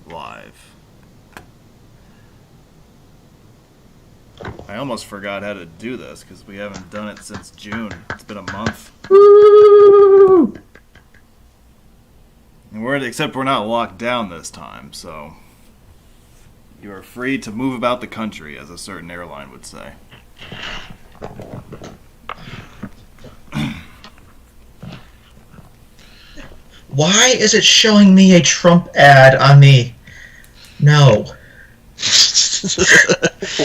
live. I almost forgot how to do this because we haven't done it since June. It's been a month. Woo! And except we're not locked down this time, so you are free to move about the country, as a certain airline would say. Why is it showing me a Trump ad on the... No.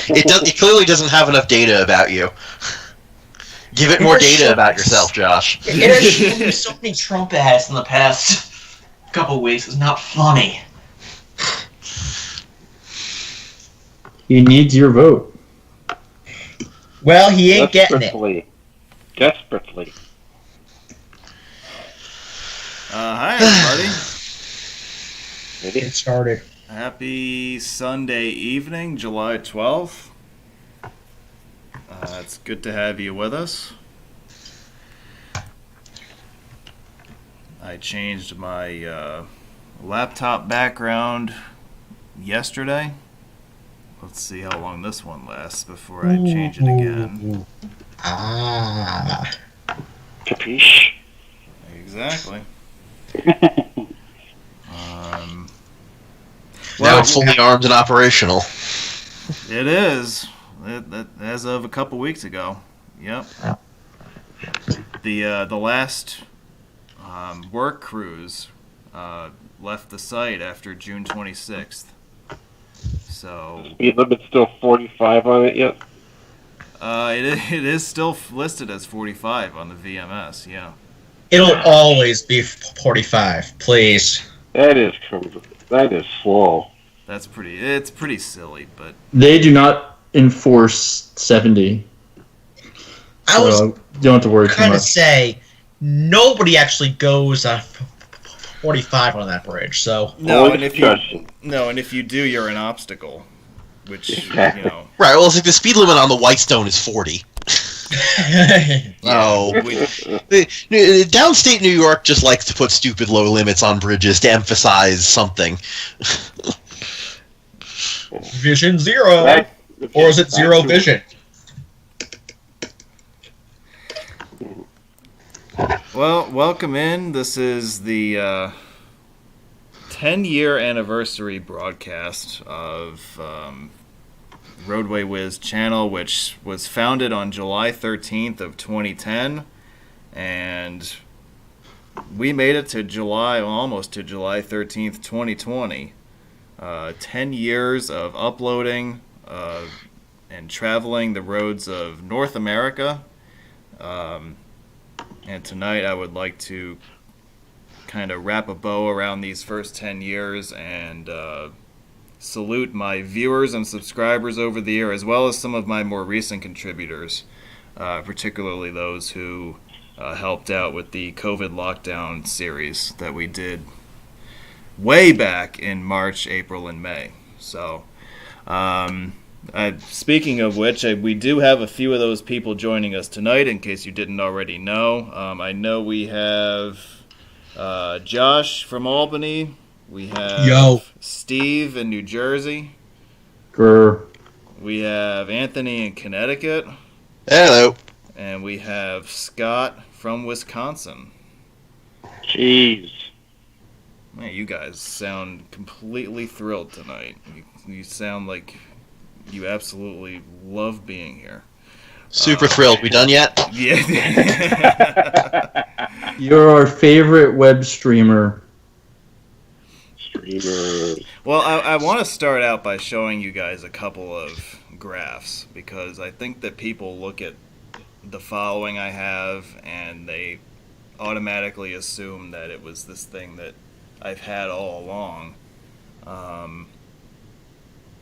It clearly doesn't have enough data about you. Give it more data about yourself, Josh. It has shown me so many Trump ads in the past couple weeks. It's not funny. He needs your vote. Well, he ain't getting it. Desperately. Hi, everybody. Get started. Happy Sunday evening, July 12th. It's good to have you with us. I changed my laptop background yesterday. Let's see how long this one lasts before I change it again. Ah. Capiche? Exactly. Now it's fully armed and operational. It is. As of a couple weeks ago. Yep. The last work cruise left the site after June 26th. So Speed limit's still 45 on it yet? it is still listed as 45 on the VMS. Yeah. It'll always be 45, please. That is slow. It's pretty silly, but They do not enforce 70. I was So you don't have to worry too going to much. say, nobody actually goes 45 on that bridge, so... no, Always and if you do, you're an obstacle, which Exactly. Right, well, it's like the speed limit on the Whitestone is 40. Oh. Downstate New York just likes to put stupid low limits on bridges to emphasize something. Vision zero. Or is it zero vision? Well, welcome in. This is the 10-year anniversary broadcast of roadwaywiz channel, which was founded on July 13th of 2010, and we made it to almost to July 13th, 2020. 10 years of uploading and traveling the roads of North America. And tonight I would like to kind of wrap a bow around these first 10 years and salute my viewers and subscribers over the year, as well as some of my more recent contributors, particularly those who helped out with the COVID lockdown series that we did way back in March, April, and May. So, speaking of which, we do have a few of those people joining us tonight, in case you didn't already know. I know we have Josh from Albany. We have Steve in New Jersey. Grr. We have Anthony in Connecticut. Hello. And we have Scott from Wisconsin. Jeez. Man, you guys sound completely thrilled tonight. You sound like you absolutely love being here. Super thrilled. We done yet? Yeah. You're our favorite web streamer. Streamers. Well, I want to start out by showing you guys a couple of graphs, because I think that people look at the following I have and they automatically assume that it was this thing that I've had all along.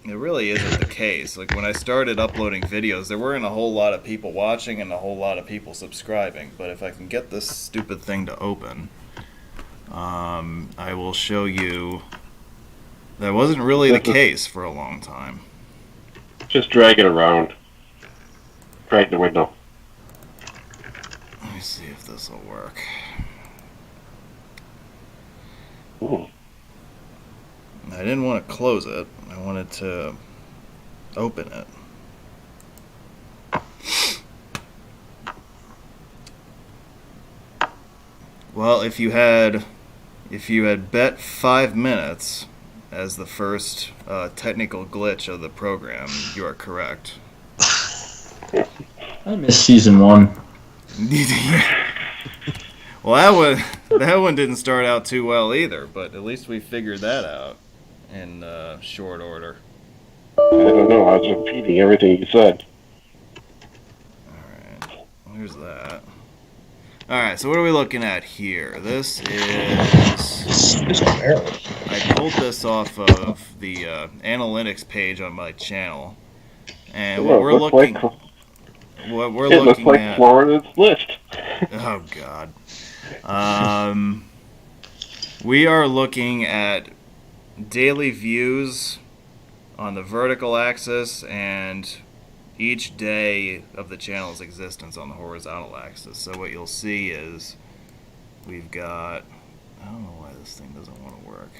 It really isn't the case. Like, when I started uploading videos, there weren't a whole lot of people watching and a whole lot of people subscribing. But if I can get this stupid thing to open, I will show you that wasn't really the case for a long time. Just drag it around. Drag the window. Let me see if this will work. Ooh. I didn't want to close it. I wanted to open it. Well, if you had bet 5 minutes as the first technical glitch of the program, you are correct. I missed season 1. Well, that one didn't start out too well either, but at least we figured that out in short order. I don't know. I was repeating everything you said. Alright, there's that. Alright, so what are we looking at here? This is... I pulled this off of the analytics page on my channel. And what we're looking... What we're It looks looking like at... Florida's list. Oh, God. We are looking at daily views on the vertical axis and each day of the channel's existence on the horizontal axis. So what you'll see is we've got... I don't know why this thing doesn't want to work.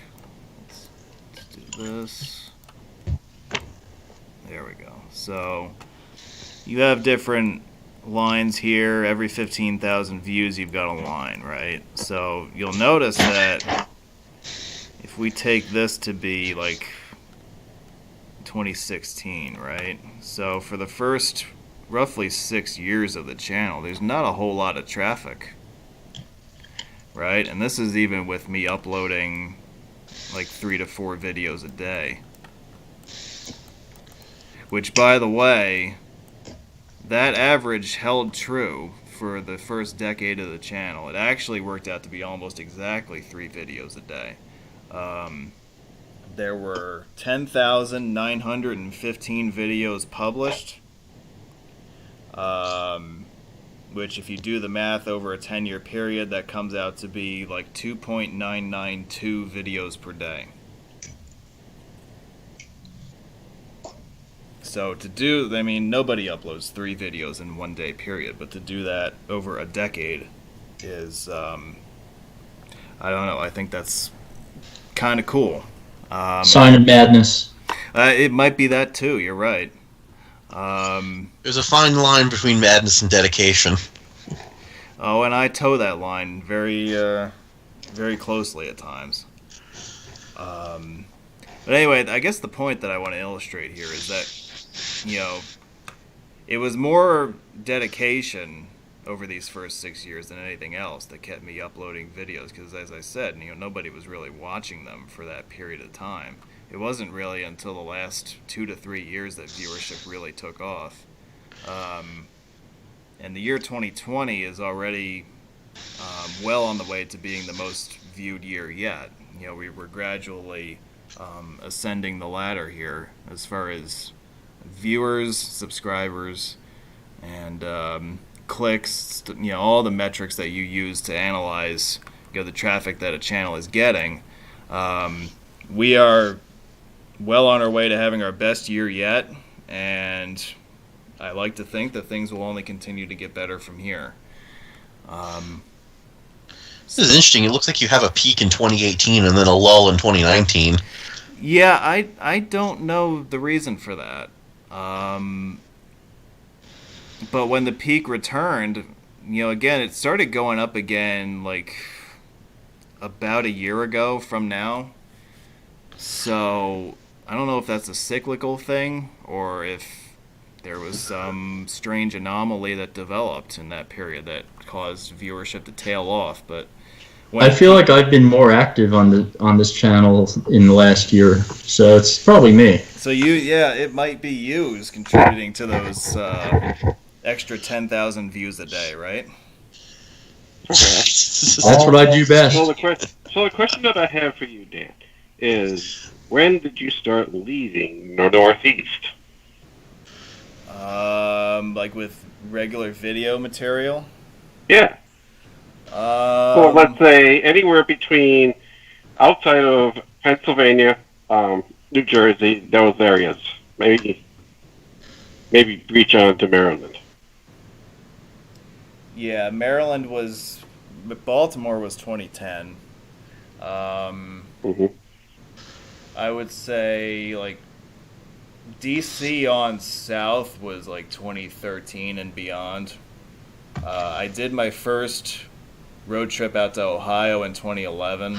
Let's do this. There we go. So you have different lines here. Every 15,000 views you've got a line, right? So you'll notice that if we take this to be like 2016, right? So for the first roughly 6 years of the channel, there's not a whole lot of traffic, right? And this is even with me uploading like 3 to 4 videos a day. Which, by the way, that average held true for the first decade of the channel. It actually worked out to be almost exactly 3 videos a day. There were 10,915 videos published, which if you do the math over a 10-year period, that comes out to be like 2.992 videos per day. So to do, I mean, nobody uploads 3 videos in 1 day period, but to do that over a decade is, I don't know, I think that's kind of cool. Sign of madness. It might be that too, you're right. There's a fine line between madness and dedication. Oh, and I toe that line very, very closely at times. But anyway, I guess the point that I want to illustrate here is that, you know, it was more dedication over these first 6 years than anything else that kept me uploading videos, because as I said, you know, nobody was really watching them for that period of time. It wasn't really until the last 2 to 3 years that viewership really took off. And the year 2020 is already well on the way to being the most viewed year yet. You know, we were gradually ascending the ladder here as far as viewers, subscribers, and clicks, you know, all the metrics that you use to analyze, you know, the traffic that a channel is getting. We are well on our way to having our best year yet, and I like to think that things will only continue to get better from here. This is interesting. It looks like you have a peak in 2018 and then a lull in 2019. Yeah, I don't know the reason for that. But when the peak returned, you know, again, it started going up again like about a year ago from now. So I don't know if that's a cyclical thing or if there was some strange anomaly that developed in that period that caused viewership to tail off. But I feel like I've been more active on this channel in the last year, so it's probably me. So it might be you who's contributing to those extra 10,000 views a day, right? That's what I do best. So the question that I have for you, Dan, is when did you start leaving the Northeast? Like with regular video material? Yeah. Well, let's say anywhere between outside of Pennsylvania, New Jersey, those areas. Maybe reach on to Maryland. Yeah, Baltimore was 2010. Mm-hmm. I would say like DC on south was like 2013 and beyond. I did my first road trip out to Ohio in 2011.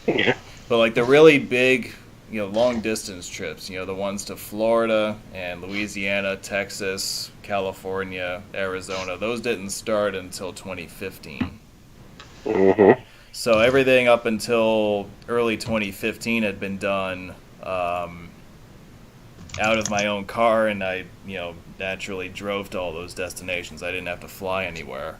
Yeah. But like the really big, long distance trips, the ones to Florida and Louisiana, Texas, California, Arizona, those didn't start until 2015. Mm-hmm. So everything up until early 2015 had been done out of my own car, and I, naturally drove to all those destinations. I didn't have to fly anywhere.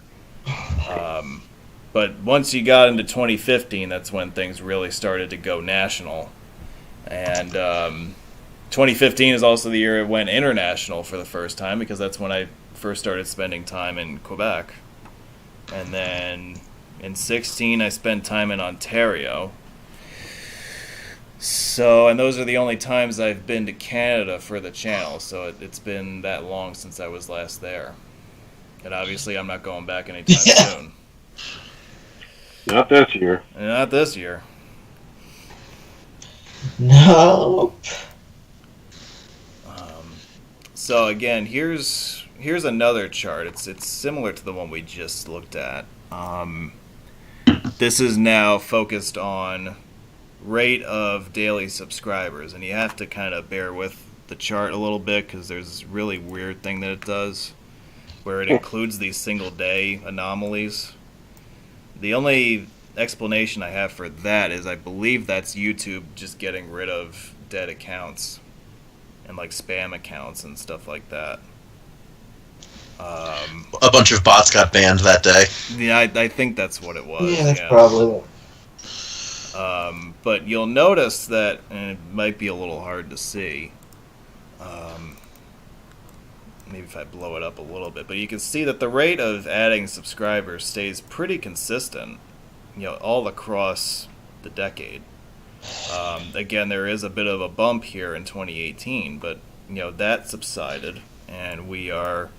But once you got into 2015, that's when things really started to go national. And 2015 is also the year it went international for the first time, because that's when I first started spending time in Quebec. And then in 16, I spent time in Ontario. So, and those are the only times I've been to Canada for the channel, so it's been that long since I was last there. And obviously I'm not going back anytime soon. Not this year. Not this year. No. So again, here's another chart. It's similar to the one we just looked at. This is now focused on rate of daily subscribers, and you have to kind of bear with the chart a little bit because there's this really weird thing that it does where it includes these single day anomalies. The only explanation I have for that is I believe that's YouTube just getting rid of dead accounts and like spam accounts and stuff like that. A bunch of bots got banned that day. Yeah, I think that's what it was. Yeah, that's probably it. But you'll notice that, and it might be a little hard to see, maybe if I blow it up a little bit, but you can see that the rate of adding subscribers stays pretty consistent, all across the decade. Again, there is a bit of a bump here in 2018, but, that subsided, and we are,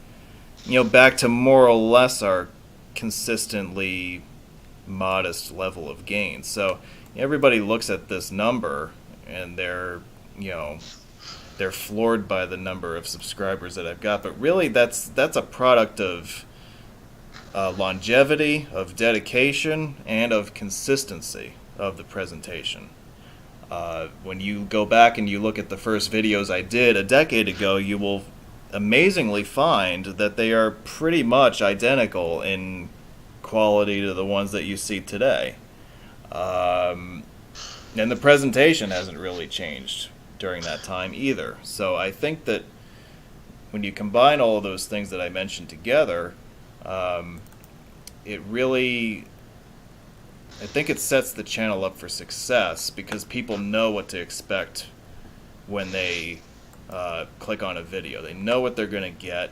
back to more or less our consistently modest level of gain. So everybody looks at this number and they're floored by the number of subscribers that I've got, but really that's a product of longevity, of dedication, and of consistency of the presentation. When you go back and you look at the first videos I did a decade ago, you will amazingly find that they are pretty much identical in quality to the ones that you see today. And the presentation hasn't really changed during that time either. So I think that when you combine all of those things that I mentioned together, it really, I think it sets the channel up for success because people know what to expect when they click on a video. They know what they're going to get,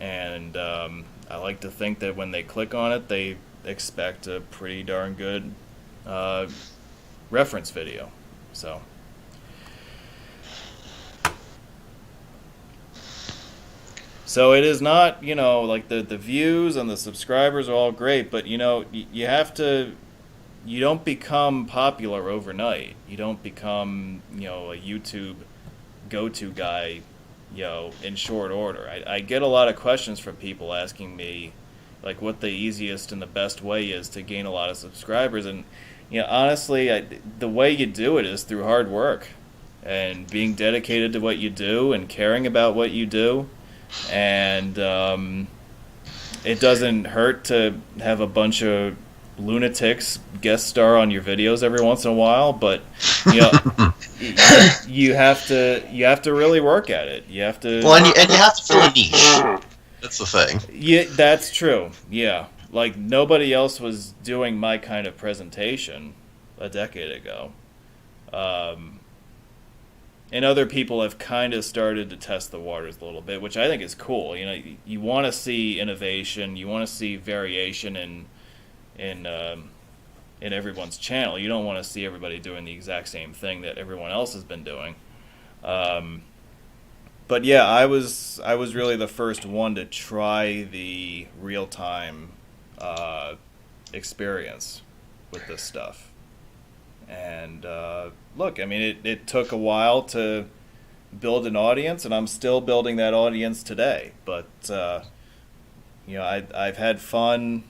and I like to think that when they click on it, they expect a pretty darn good reference video. So it is not, like the views and the subscribers are all great, but you don't become popular overnight. You don't become, a YouTube go-to guy, in short order. I get a lot of questions from people asking me, like, what the easiest and the best way is to gain a lot of subscribers. And, honestly, the way you do it is through hard work and being dedicated to what you do and caring about what you do. And it doesn't hurt to have a bunch of lunatics guest star on your videos every once in a while, but you have to really work at it. You have to. Well, and you have to fill a niche. That's the thing. Yeah, that's true. Yeah, like nobody else was doing my kind of presentation a decade ago, and other people have kind of started to test the waters a little bit, which I think is cool. You want to see innovation, you want to see variation in everyone's channel. You don't want to see everybody doing the exact same thing that everyone else has been doing. But yeah, I was really the first one to try the real-time experience with this stuff. And look, I mean, it took a while to build an audience, and I'm still building that audience today. But I've had fun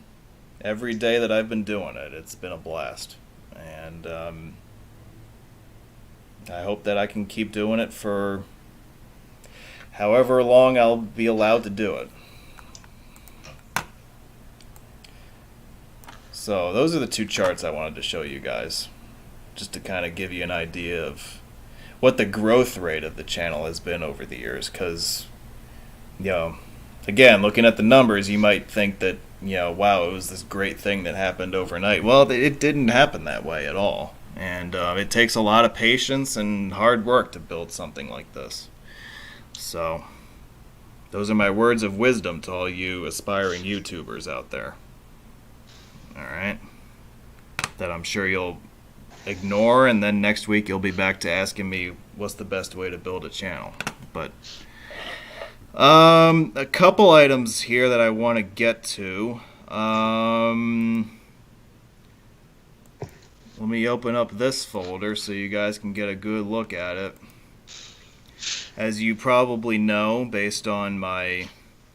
every day that I've been doing it. It's been a blast, and I hope that I can keep doing it for however long I'll be allowed to do it. So those are the two charts I wanted to show you guys, just to kind of give you an idea of what the growth rate of the channel has been over the years. Because, again, looking at the numbers, you might think that, wow, it was this great thing that happened overnight. Well, it didn't happen that way at all. And it takes a lot of patience and hard work to build something like this. So, those are my words of wisdom to all you aspiring YouTubers out there. Alright? That I'm sure you'll ignore, and then next week you'll be back to asking me what's the best way to build a channel. But a couple items here that I want to get to. Let me open up this folder so you guys can get a good look at it. As you probably know, based on my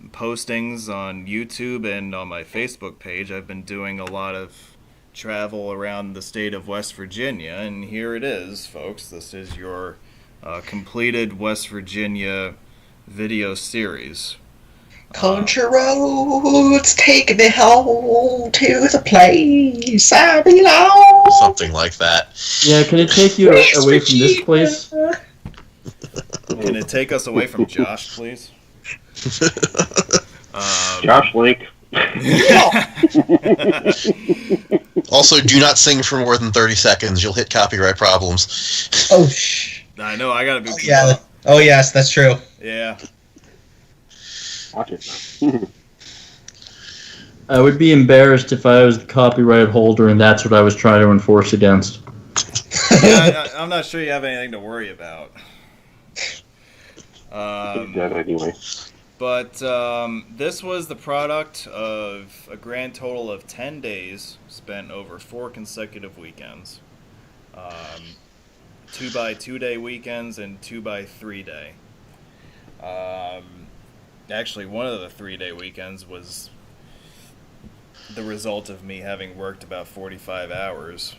postings on YouTube and on my Facebook page, I've been doing a lot of travel around the state of West Virginia, and here it is, folks. This is your completed West Virginia video series. Country roads take me home to the place I belong. Something like that. Yeah, can it take you away from this place? Can it take us away from Josh, please? Josh Link. Also, do not sing for more than 30 seconds. You'll hit copyright problems. Oh, shh. I know, I gotta be... Yeah. Oh, yes, that's true. Yeah. Watch it. I would be embarrassed if I was the copyright holder and that's what I was trying to enforce against. Yeah, I'm not sure you have anything to worry about. He's dead anyway. But this was the product of a grand total of 10 days spent over 4 consecutive weekends. 2x2 day weekends and 2x3 day. Actually, one of the 3-day weekends was the result of me having worked about 45 hours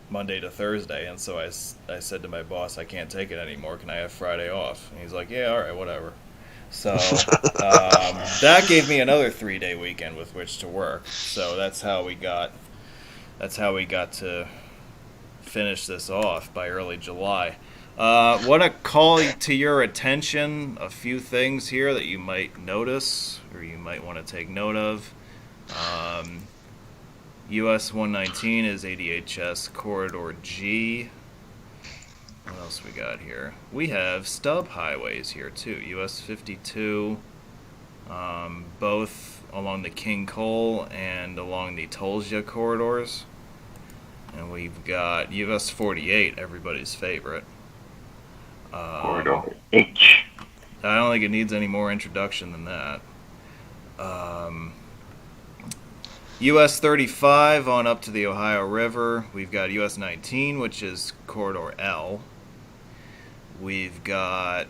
Monday to Thursday, and so I said to my boss, I can't take it anymore, can I have Friday off? And he's like, yeah, alright, whatever. So that gave me another 3-day weekend with which to work. So that's how we got to finish this off by early July. Want to call to your attention a few things here that you might notice or you might want to take note of. US 119 is ADHS Corridor G. What else we got here? We have stub highways here too. US 52, both along the King Cole and along the Tolja corridors. And we've got US 48, everybody's favorite. Corridor H. I don't think it needs any more introduction than that. US 35 on up to the Ohio River. We've got US 19, which is Corridor L. We've got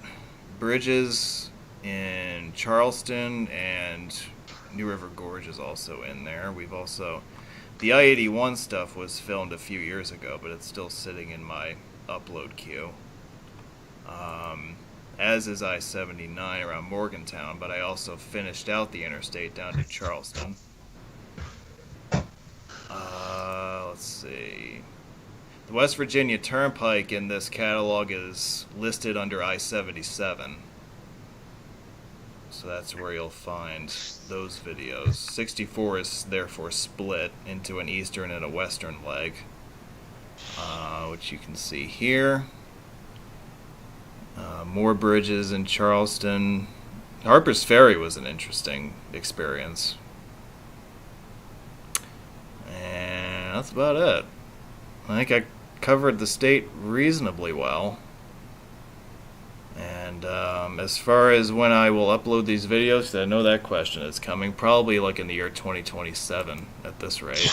bridges in Charleston, and New River Gorge is also in there. We've also... The I-81 stuff was filmed a few years ago, but it's still sitting in my upload queue. As is I-79 around Morgantown, but I also finished out the interstate down to Charleston. Let's see. The West Virginia Turnpike in this catalog is listed under I-77. So that's where you'll find those videos. 64 is therefore split into an eastern and a western leg, which you can see here. More bridges in Charleston. Harper's Ferry was an interesting experience. And that's about it. I think I covered the state reasonably well. And as far as when I will upload these videos, I know that question is coming. Probably like in the year 2027 at this rate.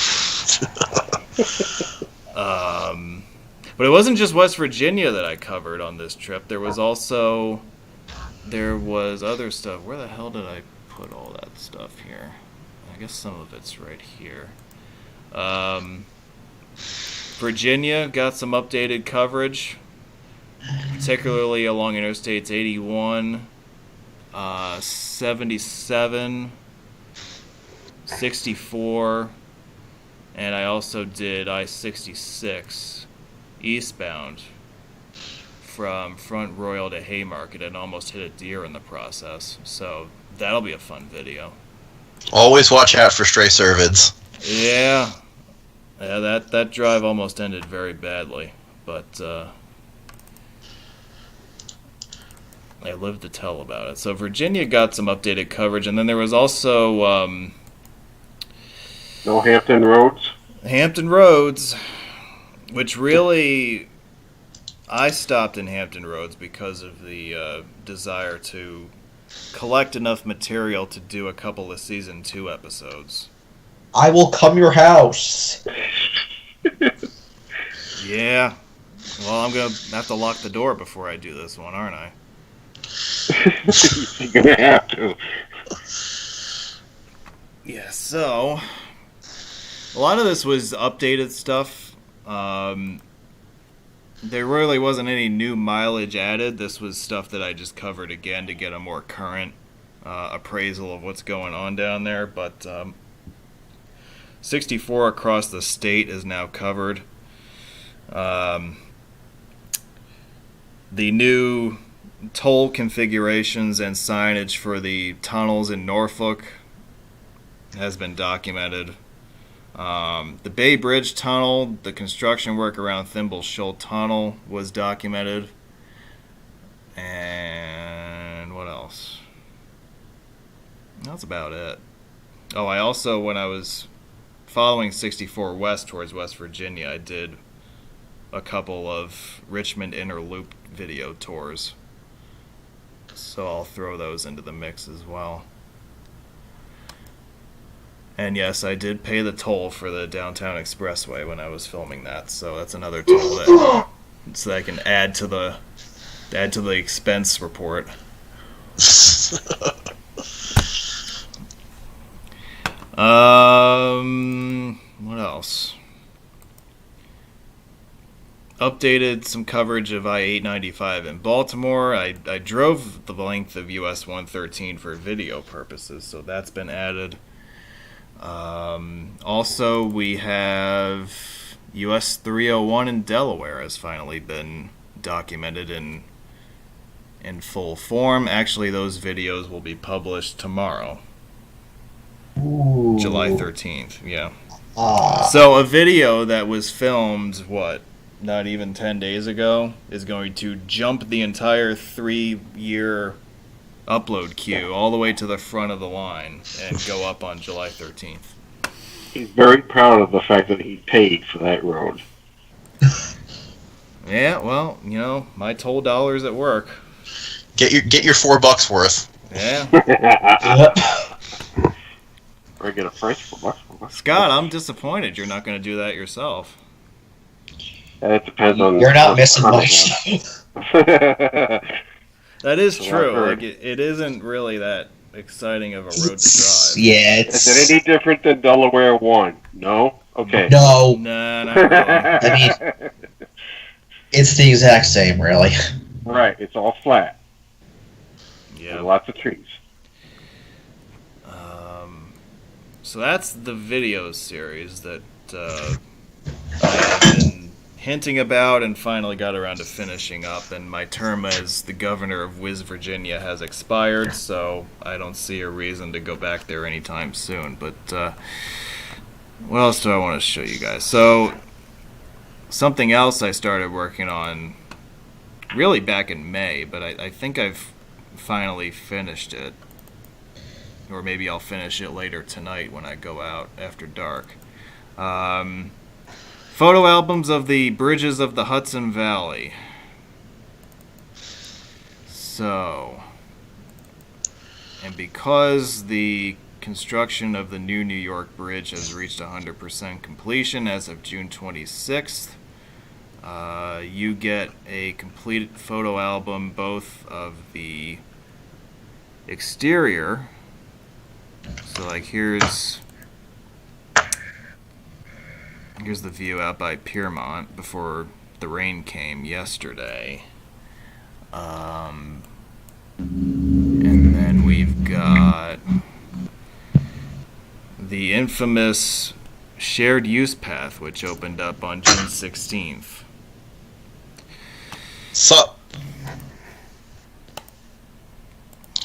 But it wasn't just West Virginia that I covered on this trip. There was other stuff. Where the hell did I put all that stuff here? I guess some of it's right here. Virginia got some updated coverage, particularly along Interstates 81, 77, 64, and I also did I-66 eastbound from Front Royal to Haymarket and almost hit a deer in the process. So that'll be a fun video. Always watch out for stray cervids. Yeah, that drive almost ended very badly, but I lived to tell about it. So Virginia got some updated coverage, and then there was also No Hampton Roads? Hampton Roads, which really, I stopped in Hampton Roads because of the desire to collect enough material to do a couple of season 2 episodes. I will come your house. Yeah. Well, I'm going to have to lock the door before I do this one, aren't I? You're gonna have to. Yeah, so a lot of this was updated stuff. There really wasn't any new mileage added. This was stuff that I just covered again to get a more current appraisal of what's going on down there. But 64 across the state is now covered. The new toll configurations and signage for the tunnels in Norfolk has been documented. The Bay Bridge Tunnel, the construction work around Thimble Shoal Tunnel was documented. And what else? That's about it. Oh, I also, when I was following 64 west towards West Virginia, I did a couple of Richmond Inner Loop video tours. So I'll throw those into the mix as well. And yes, I did pay the toll for the downtown expressway when I was filming that, so that's another toll that so that I can add to the expense report. What else? Updated some coverage of I-895 in Baltimore. I drove the length of US 113 for video purposes, so that's been added. Also, we have US 301 in Delaware has finally been documented in full form. Actually, those videos will be published tomorrow. Ooh. July 13th, yeah. Ah. So a video that was filmed, not even 10 days ago, is going to jump the entire 3-year upload queue all the way to the front of the line and go up on July 13th. He's very proud of the fact that he paid for that road. Yeah, well, my toll dollars at work. Get your $4 worth. Yeah. Yep. Or get a price for bucks. Scott, I'm disappointed you're not going to do that yourself. It depends on. You're not missing much. That is So I've true. heard. Like it isn't really that exciting of a road to drive. Yeah, Is it any different than Delaware 1? No? Okay. No, Nah, not really. I mean, it's the exact same, really. Right, it's all flat. Yeah. And lots of trees. So that's the video series that I have been hinting about and finally got around to finishing up. And my term as the governor of West Virginia has expired, so I don't see a reason to go back there anytime soon. But what else do I want to show you guys? So something else I started working on really back in May, but I think I've finally finished it. Or maybe I'll finish it later tonight when I go out after dark. Photo albums of the bridges of the Hudson Valley. So, and because the construction of the new New York Bridge has reached 100% completion as of June 26th, You get a complete photo album, both of the exterior. So, like, here's the view out by Piermont before the rain came yesterday. And then we've got the infamous shared use path, which opened up on June 16th. Sup?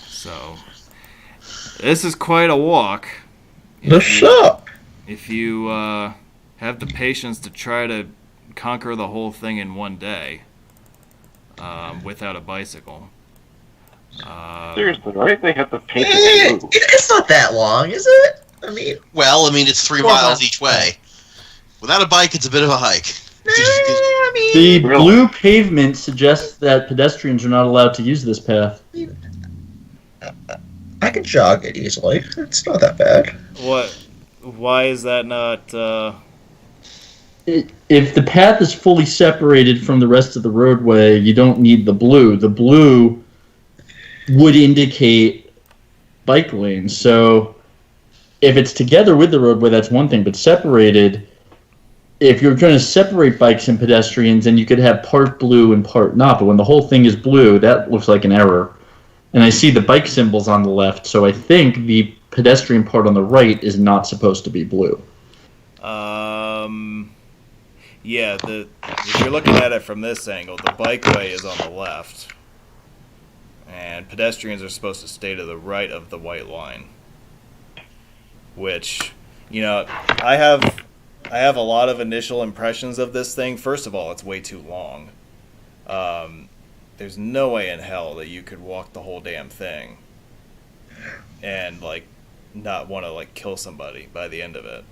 So, this is quite a walk. What's up? If you have the patience to try to conquer the whole thing in one day without a bicycle. Seriously, right? They have to paint Eh, it blue. it's not that long, is it? I mean, Well, I mean, it's 3 miles each way. Without a bike, it's a bit of a hike. I mean, The Really? blue pavement suggests that pedestrians are not allowed to use this path. I can jog it easily. It's not that bad. What? Why is that not? If the path is fully separated from the rest of the roadway, you don't need the blue. The blue would indicate bike lanes. So if it's together with the roadway, that's one thing. But separated, if you're going to separate bikes and pedestrians, then you could have part blue and part not. But when the whole thing is blue, that looks like an error. And I see the bike symbols on the left, so I think the pedestrian part on the right is not supposed to be blue. Yeah. If you're looking at it from this angle, the bikeway is on the left, and pedestrians are supposed to stay to the right of the white line. Which, I have a lot of initial impressions of this thing. First of all, it's way too long. There's no way in hell that you could walk the whole damn thing and, like, not want to, like, kill somebody by the end of it.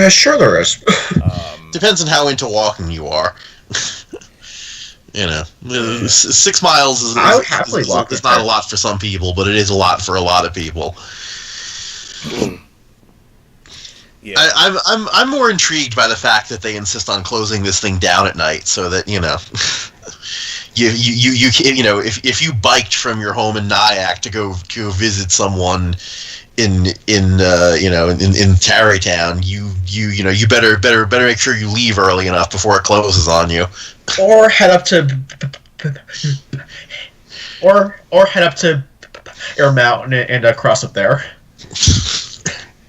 Sure there is. Depends on how into walking you are. 6 miles is I would happily walk is it. not a lot for some people, but it is a lot for a lot of people. Yeah. I'm more intrigued by the fact that they insist on closing this thing down at night, so that if you biked from your home in Nyack to go visit someone in Tarrytown, you better make sure you leave early enough before it closes on you. Or head up to Air Mountain and cross up there.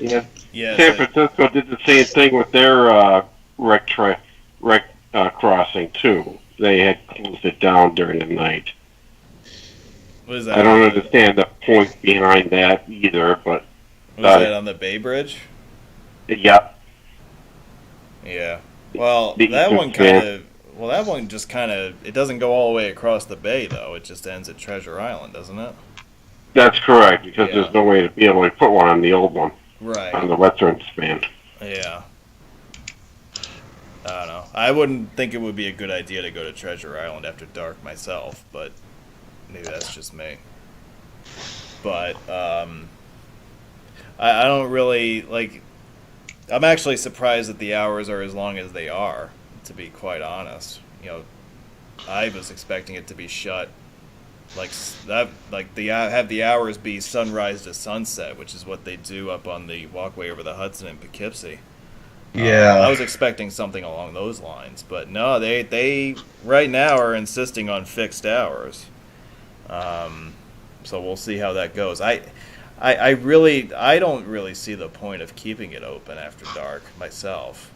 Yeah. Yeah. San Francisco did the same thing with their wreck crossing too. They had closed it down during the night. What is that? I don't understand the point behind that either, but Was that on the Bay Bridge? yeah. Yeah. Well, The that one Eastern kind of. Well, that one just kind of. It doesn't go all the way across the bay, though. It just ends at Treasure Island, doesn't it? That's correct, because Yeah. there's no way to be able to put one on the old one, on Right. the western span. Yeah. I don't know. I wouldn't think it would be a good idea to go to Treasure Island after dark myself, but maybe that's just me. But I don't really like. I'm actually surprised that the hours are as long as they are. To be quite honest, I was expecting it to be shut like that. Like have the hours be sunrise to sunset, which is what they do up on the walkway over the Hudson in Poughkeepsie. I was expecting something along those lines, but no, they right now are insisting on fixed hours. So we'll see how that goes. I don't really see the point of keeping it open after dark myself.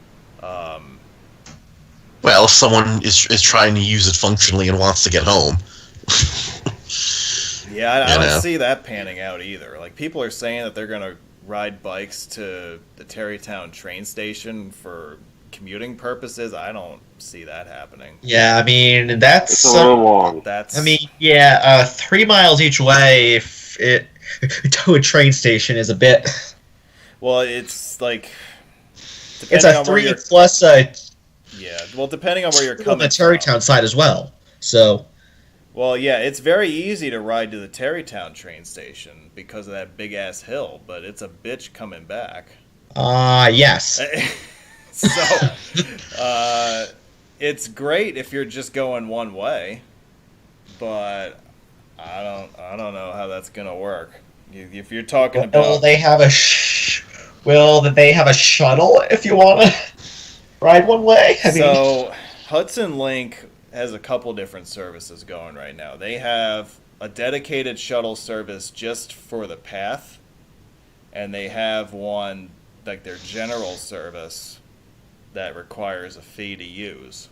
Well, if someone is trying to use it functionally and wants to get home. Yeah, I don't see that panning out either. Like, people are saying that they're going to ride bikes to the Tarrytown train station for commuting purposes. I don't see that happening. Yeah, I mean, that's... It's a little long. That's. 3 miles each way if it to a train station is a bit... Well, it's like... It's depending a on where 3 you're- plus Yeah, well, depending on where you're on coming the Tarrytown from. side as well. So, Well, yeah, it's very easy to ride to the Tarrytown train station because of that big-ass hill, but it's a bitch coming back. yes. So, it's great if you're just going one way, but I don't know how that's gonna work. If you're talking about, will they have a shuttle if you want to ride one way? So Hudson Link has a couple different services going right now. They have a dedicated shuttle service just for the path, and they have one like their general service that requires a fee to use.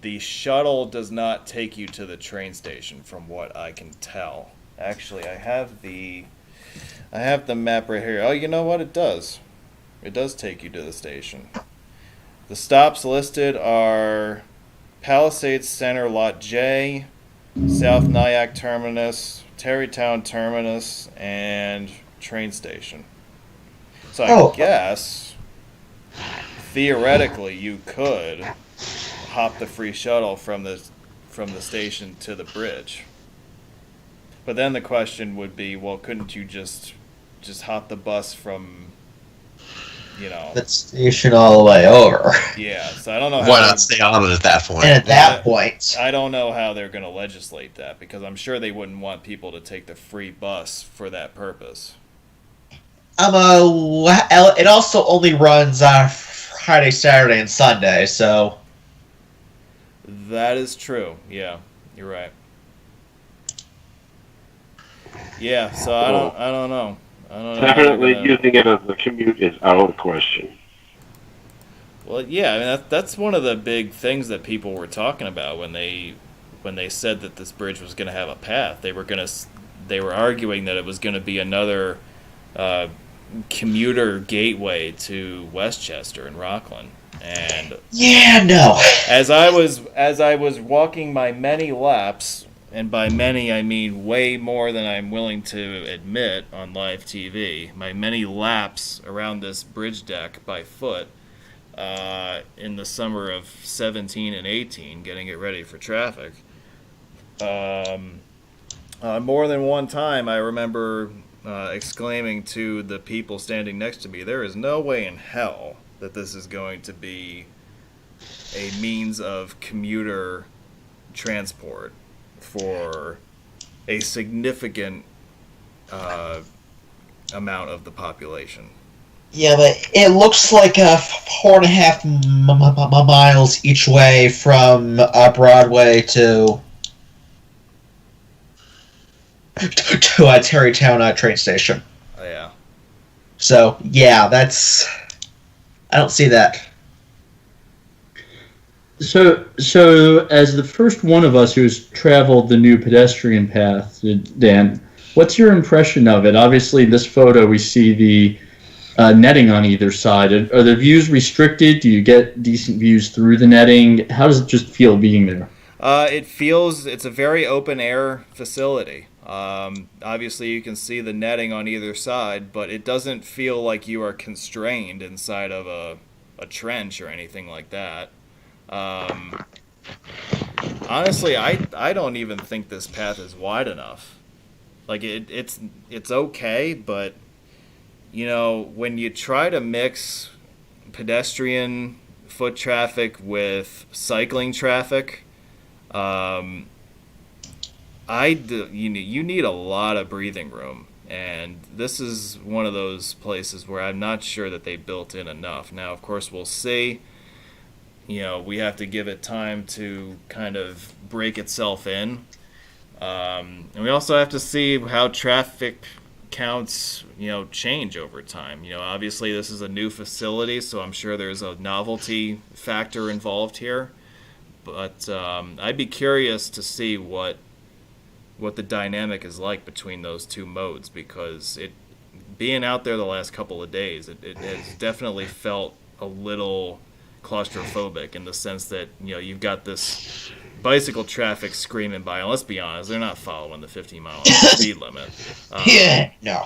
The shuttle does not take you to the train station, from what I can tell. Actually, I have the map right here. Oh, you know what? It does. It does take you to the station. The stops listed are Palisades Center Lot J, South Nyack Terminus, Terrytown Terminus, and train station. So I guess theoretically you could hop the free shuttle from the station to the bridge. But then the question would be, well, couldn't you just hop the bus from, the station all the way over? Yeah, so I don't know. Why not stay on it at that point? And at that point, I don't know how they're going to legislate that, because I'm sure they wouldn't want people to take the free bus for that purpose. it also only runs Friday, Saturday, and Sunday, so. That is true. Yeah, you're right. Yeah, so I don't know. Definitely using it as a commute is out of the question. Well, yeah, I mean that's one of the big things that people were talking about when they said that this bridge was going to have a path. They were arguing that it was going to be another commuter gateway to Westchester and Rockland. And yeah, no. As I was walking my many laps, and by many I mean way more than I'm willing to admit on live TV, my many laps around this bridge deck by foot in the summer of 17 and 18, getting it ready for traffic. More than one time I remember exclaiming to the people standing next to me, there is no way in hell that this is going to be a means of commuter transport for a significant amount of the population. Yeah, but it looks like 4.5 miles each way from Broadway to Terrytown train station. Oh, yeah. So, yeah, I don't see that. So as the first one of us who's traveled the new pedestrian path, Dan, what's your impression of it? Obviously, this photo, we see the netting on either side. Are the views restricted? Do you get decent views through the netting? How does it just feel being there? It's a very open air facility. Obviously, you can see the netting on either side, but it doesn't feel like you are constrained inside of a trench or anything like that. Honestly, I don't even think this path is wide enough. Like it's okay, but when you try to mix pedestrian foot traffic with cycling traffic, you need a lot of breathing room, and this is one of those places where I'm not sure that they built in enough. Now, of course, we'll see. We have to give it time to kind of break itself in. And we also have to see how traffic counts, change over time. Obviously this is a new facility, so I'm sure there's a novelty factor involved here. But I'd be curious to see what the dynamic is like between those two modes, because being out there the last couple of days, it has definitely felt a little claustrophobic, in the sense that you've got this bicycle traffic screaming by, and let's be honest, they're not following the 50-mile speed limit. Yeah, no.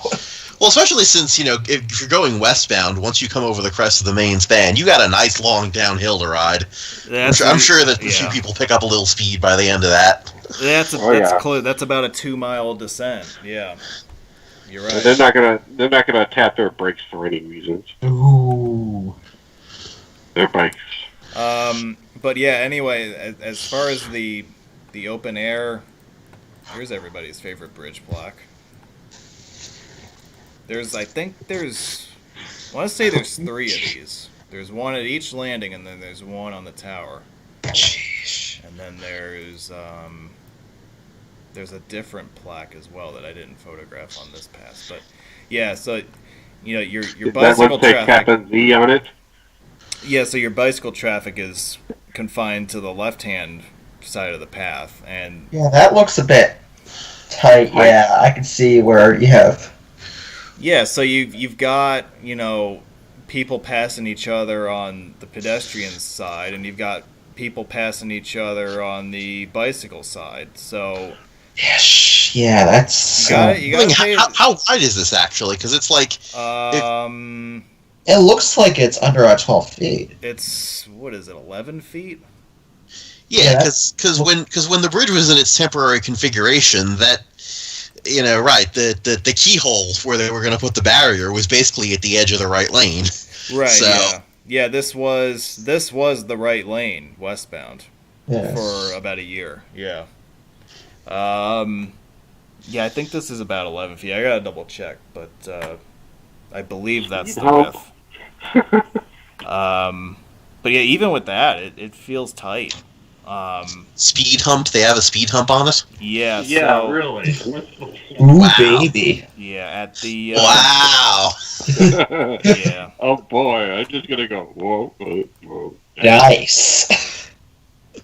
Well, especially since if you're going westbound, once you come over the crest of the main span, you got a nice long downhill to ride. I'm sure that a few people pick up a little speed by the end of that. That's about a 2-mile descent. Yeah, you're right. They're not gonna tap their brakes for any reasons. Ooh. They're bikes. But yeah, anyway, as far as the open air, here's everybody's favorite bridge plaque. I want to say there's 3 of these. There's one at each landing, and then there's one on the tower. Jeez. And then there's a different plaque as well that I didn't photograph on this pass. But yeah, so your bicycle traffic. Tappan Zee on it. Yeah, so your bicycle traffic is confined to the left-hand side of the path, and Yeah, that looks a bit tight. Yeah, I can see where you have. yeah, so you've got people passing each other on the pedestrian side, and you've got people passing each other on the bicycle side. So Yes, yeah, that's. you got how wide is this actually? Because it's like It looks like it's under 12 feet. It's what is it, 11 feet? yeah, because when the bridge was in its temporary configuration, that right, the keyhole where they were going to put the barrier was basically at the edge of the right lane. Right. So, yeah. This was the right lane westbound Yes. for about a year. Yeah. Yeah, I think this is about 11 feet. I gotta double check, but I believe that's the width. But yeah, even with that, it feels tight. speed hump. They have a speed hump on it. Yeah. Yeah, So, really. Ooh, Wow. baby. yeah, at the Wow. yeah. Oh boy, I'm just gonna go whoa, whoa, whoa. Nice.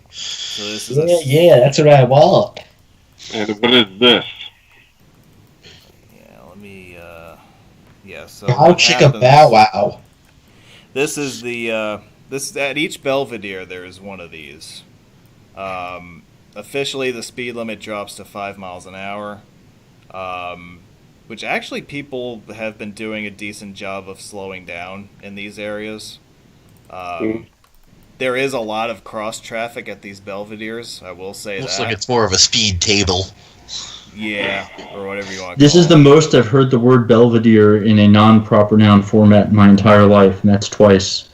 So this is Yeah, that's what I want. And what is this? Yeah, let me yeah, so How what chicka happens- bow wow. This is the this at each Belvedere there is one of these. Officially, the speed limit drops to 5 miles an hour, which actually people have been doing a decent job of slowing down in these areas. There is a lot of cross traffic at these Belvederes. I will say Looks that. like it's more of a speed table. Yeah, or whatever you want to This call is the most I've heard the word Belvedere in a non-proper noun format in my entire life, and that's twice.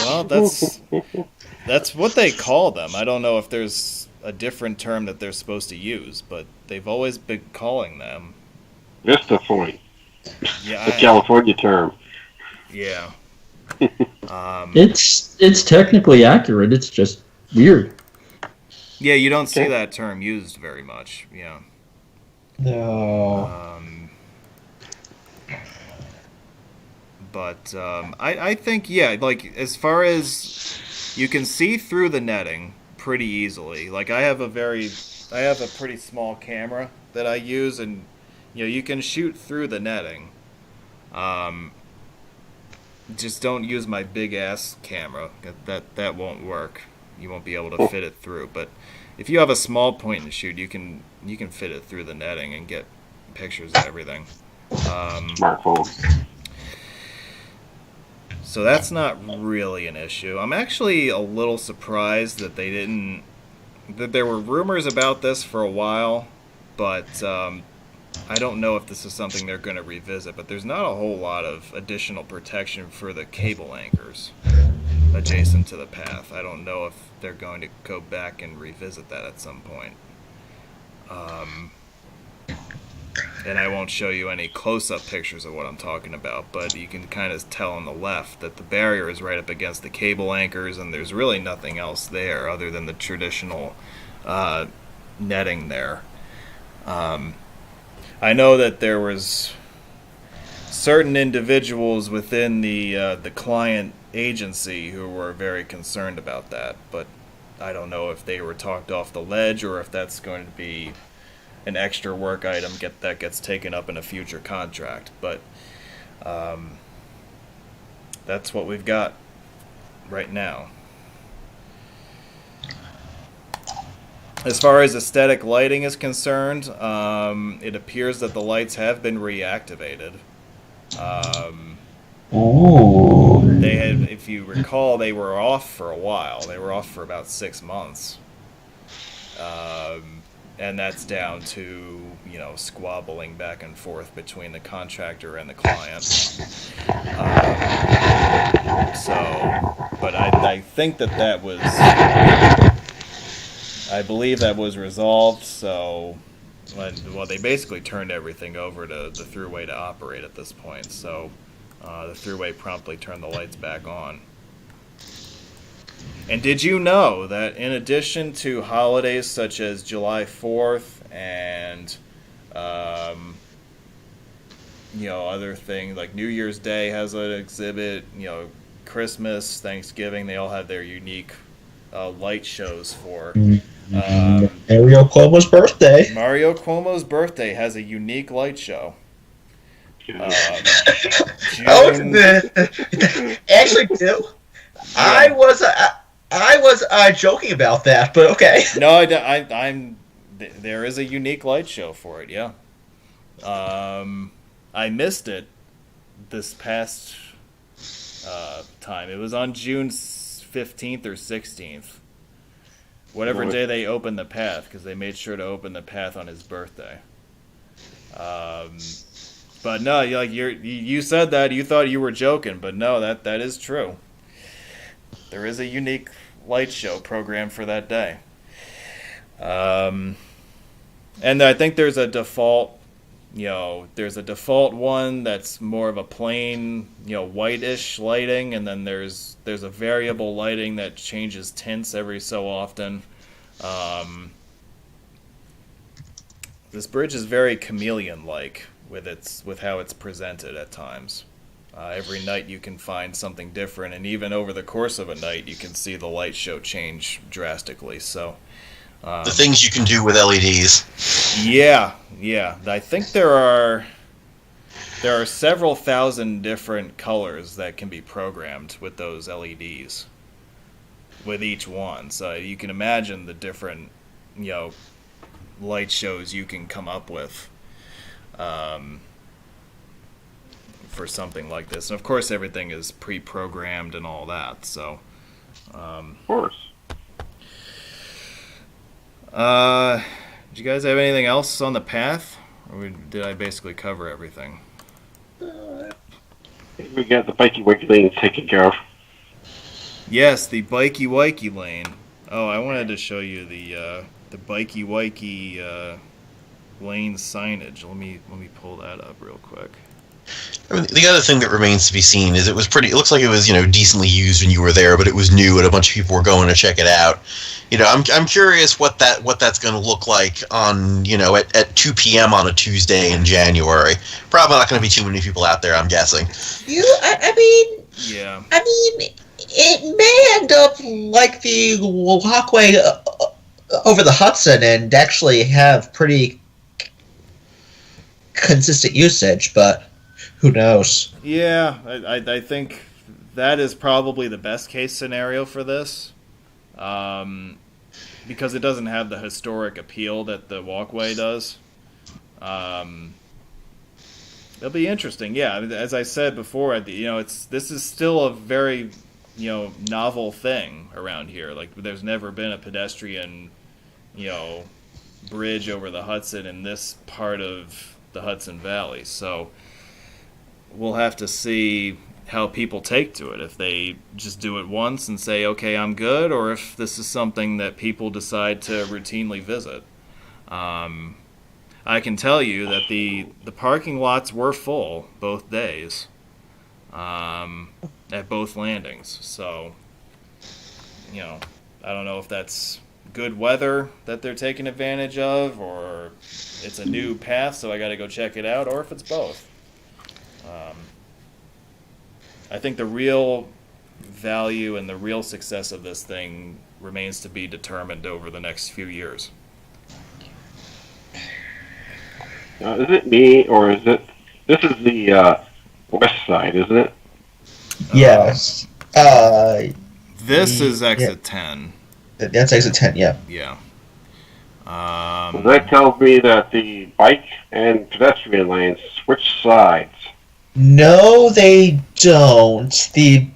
Well, that's what they call them. I don't know if there's a different term that they're supposed to use, but they've always been calling them. Vista Point. Yeah, The California term. yeah. It's technically accurate. It's just weird. Yeah, you don't see Okay. that term used very much. Yeah. No. But I think, yeah, like, as far as you can see through the netting pretty easily. Like, I have a pretty small camera that I use, and, you can shoot through the netting. Just don't use my big-ass camera. That won't work. You won't be able to fit it through. But if you have a small point and shoot, you can fit it through the netting and get pictures of everything. Smartphone. So that's not really an issue. I'm actually a little surprised that that there were rumors about this for a while, but I don't know if this is something they're going to revisit. But there's not a whole lot of additional protection for the cable anchors adjacent to the path. I don't know if they're going to go back and revisit that at some point. And I won't show you any close-up pictures of what I'm talking about, but you can kind of tell on the left that the barrier is right up against the cable anchors, and there's really nothing else there other than the traditional netting there. I know that there was certain individuals within the client agency who were very concerned about that, but I don't know if they were talked off the ledge or if that's going to be an extra work item that gets taken up in a future contract. But that's what we've got right now. As far as aesthetic lighting is concerned, it appears that the lights have been reactivated. Ooh. They had, if you recall, they were off for a while. They were off for about 6 months. And that's down to, squabbling back and forth between the contractor and the client. So but I think that was, I believe that was resolved. So, well, they basically turned everything over to the Thruway to operate at this point. So, the Thruway promptly turned the lights back on. And did you know that in addition to holidays such as July 4th and, other things like New Year's Day has an exhibit, Christmas, Thanksgiving, they all have their unique light shows for. Mario Cuomo's birthday. Mario Cuomo's birthday has a unique light show. June, Actually, do. Yeah. I was joking about that, but okay. No, I'm. There is a unique light show for it. Yeah. I missed it this past time. It was on June 15th or 16th. Whatever day they opened the path, because they made sure to open the path on his birthday. But no, you said that, you thought you were joking, but no, that is true. There is a unique light show programmed for that day. And I think there's a default, one that's more of a plain, whitish lighting, and then there's a variable lighting that changes tints every so often. This bridge is very chameleon-like with how it's presented at times. Every night you can find something different, and even over the course of a night, you can see the light show change drastically. So, the things you can do with LEDs. Yeah. I think there are several thousand different colors that can be programmed with those LEDs, with each one. So you can imagine the different, light shows you can come up with. For something like this, and of course everything is pre-programmed and all that. So, of course. Did you guys have anything else on the path, or did I basically cover everything? We got the bikey wikey lane taken care of. Yes, the bikey wikey lane. Oh, I wanted to show you the bikey wikey lane signage. Let me pull that up real quick. I mean, the other thing that remains to be seen is it looks like it was, decently used when you were there, but it was new and a bunch of people were going to check it out. I'm curious what that's going to look like on, at 2 p.m. on a Tuesday in January. Probably not going to be too many people out there, I'm guessing. Yeah. It may end up like the walkway over the Hudson and actually have pretty consistent usage, but who knows? Yeah, I think that is probably the best case scenario for this, because it doesn't have the historic appeal that the walkway does. It'll be interesting. Yeah, as I said before, this is still a very novel thing around here. Like, there's never been a pedestrian bridge over the Hudson in this part of the Hudson Valley. So we'll have to see how people take to it. If they just do it once and say, okay, I'm good, or if this is something that people decide to routinely visit. I can tell you that the parking lots were full both days at both landings. So, I don't know if that's good weather that they're taking advantage of, or it's a new path, so I got to go check it out, or if it's both. I think the real value and the real success of this thing remains to be determined over the next few years. Is it me, or is it... This is the west side, isn't it? Yes. This is exit 10. That's exit 10, yeah. Yeah. So that tells me that the bike and pedestrian lanes switch sides. No, they don't. The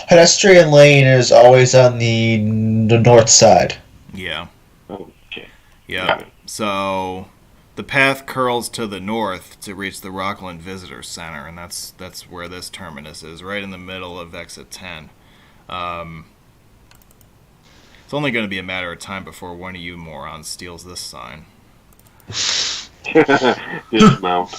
pedestrian lane is always on the north side. Yeah. Okay. Yeah. So the path curls to the north to reach the Rockland Visitor Center, and that's where this terminus is, right in the middle of exit 10. It's only going to be a matter of time before one of you morons steals this sign. Dismount.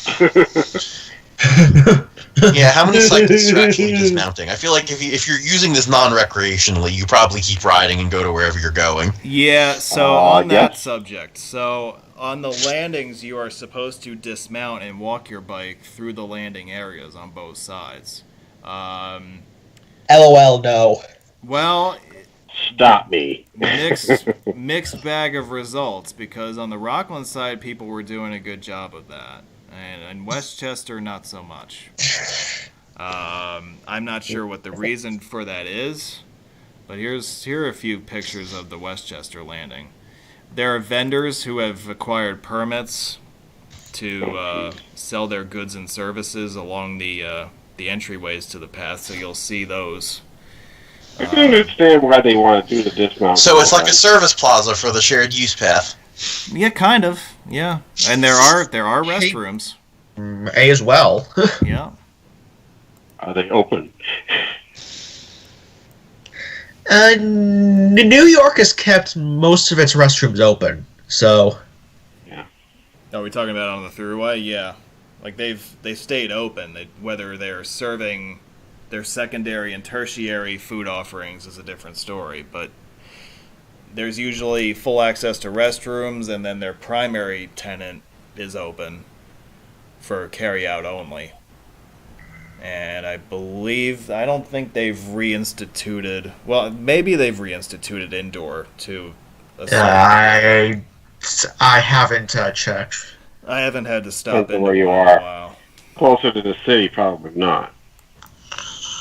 Yeah, how many cyclists are actually dismounting? I feel like if you're using this non-recreationally, you probably keep riding and go to wherever you're going. Yeah, so on that yes. subject, so on the landings, you are supposed to dismount and walk your bike through the landing areas on both sides. LOL, no. Well, Stop me. mixed bag of results, because on the Rockland side, people were doing a good job of that, and in Westchester, not so much. I'm not sure what the reason for that is, but here are a few pictures of the Westchester Landing. There are vendors who have acquired permits to sell their goods and services along the entryways to the path, so you'll see those. I can understand why they want to do the dismount. So it's like a service plaza for the shared use path. Yeah, kind of. Yeah, and there are restrooms. A as well. Yeah. Are they open? New York has kept most of its restrooms open, so. Are we talking about on the thruway? Yeah, like they've stayed open. Whether they're serving their secondary and tertiary food offerings is a different story, but there's usually full access to restrooms, and then their primary tenant is open for carry-out only. And I don't think they've reinstituted, well, maybe they've reinstituted indoor to a certain I haven't checked. I haven't had to stop Depends on in where you a are. while. Closer to the city, probably not.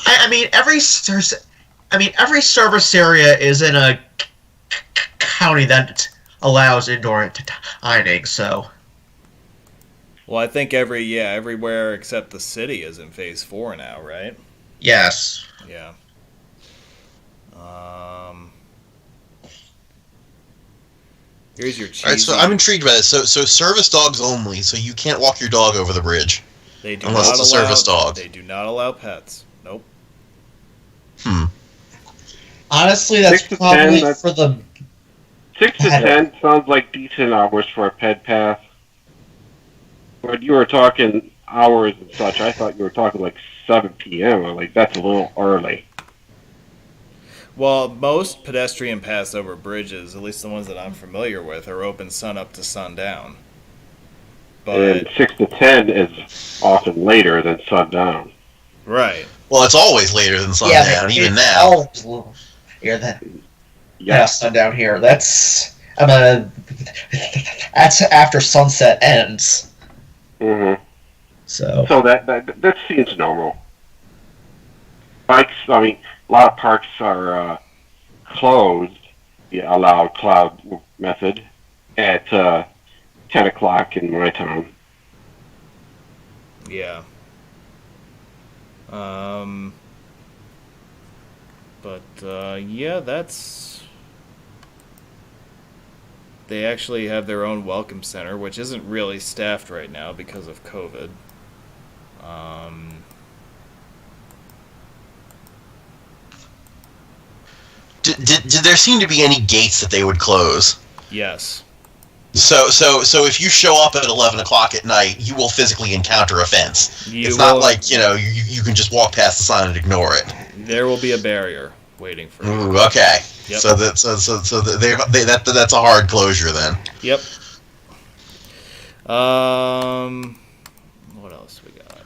I mean, every service area is in a county that allows indoor dining, so. Well, I think everywhere except the city is in phase 4 now, right? Yes. Yeah. Here's your cheesy. All right, so I'm intrigued by this. So service dogs only, so you can't walk your dog over the bridge. They do unless not it's a allow, service dog. They do not allow pets. Nope. Honestly, that's 6 to probably 10, for the. 6 to 10 sounds like decent hours for a ped pass. When you were talking hours and such, I thought you were talking like 7 p.m. I'm like, that's a little early. Well, most pedestrian pass over bridges, at least the ones that I'm familiar with, are open sun up to sundown. But And 6 to 10 is often later than sundown. right. Well, it's always later than sundown, even now. Oh, sundown here. That's after sunset ends. Mm-hmm. So that seems normal. Bikes, I mean, a lot of parks are closed, the allowed cloud method, at 10 o'clock in my town. Yeah. Yeah, that's... They actually have their own welcome center, which isn't really staffed right now because of COVID. Did there seem to be any gates that they would close? Yes. So if you show up at 11 o'clock at night, you will physically encounter a fence. You it's not will- like, you can just walk past the sign and ignore it. There will be a barrier waiting for you. Ooh, okay. Yep. So that's a hard closure then. Yep. What else we got?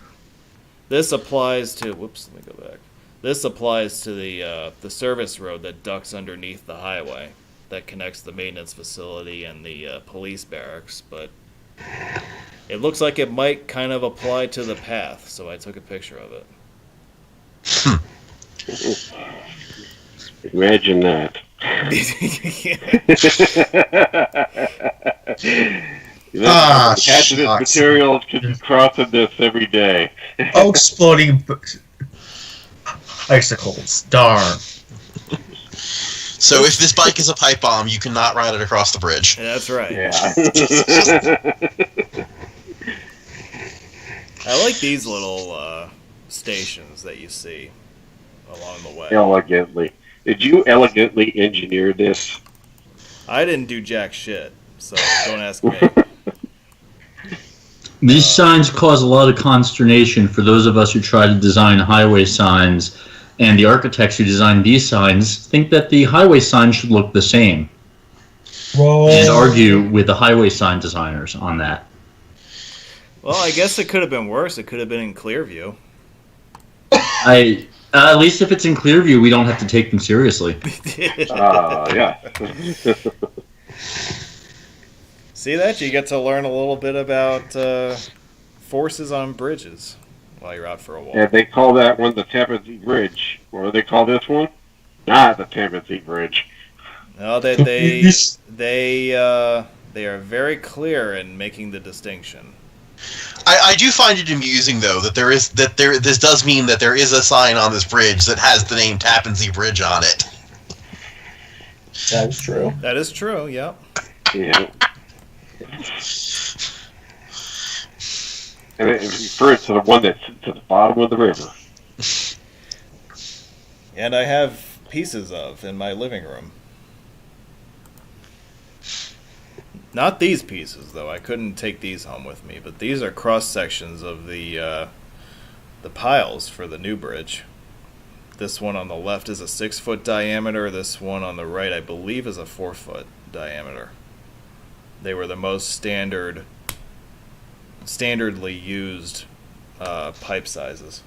This applies to. Whoops. Let me go back. This applies to the service road that ducks underneath the highway that connects the maintenance facility and the police barracks, but it looks like it might kind of apply to the path, so I took a picture of it. Imagine that. Hazardous shucks. materials could be crossing this every day. Oh, exploding icicles. Darn. So if this bike is a pipe bomb, you cannot ride it across the bridge. That's right. Yeah. I like these little stations that you see along the way. Elegantly. Did you elegantly engineer this? I didn't do jack shit, so don't ask me. These signs cause a lot of consternation for those of us who try to design highway signs, and the architects who design these signs think that the highway sign should look the same, and argue with the highway sign designers on that. Well, I guess it could have been worse. It could have been in Clearview. At least if it's in Clearview, we don't have to take them seriously. Yeah. See that? You get to learn a little bit about forces on bridges while you're out for a walk. And they call that one the Tappan Zee Bridge. What do they call this one? Not the Tappan Zee Bridge. No, they are very clear in making the distinction. I do find it amusing though that this does mean that there is a sign on this bridge that has the name Tappan Zee Bridge on it. That is true. That is true. Yep. Yeah. And it refers to the one that's to the bottom of the river. And I have pieces of in my living room. Not these pieces, though. I couldn't take these home with me, but these are cross sections of the piles for the new bridge. This one on the left is a 6-foot diameter. This one on the right, I believe, is a 4-foot diameter. They were the most standardly used pipe sizes.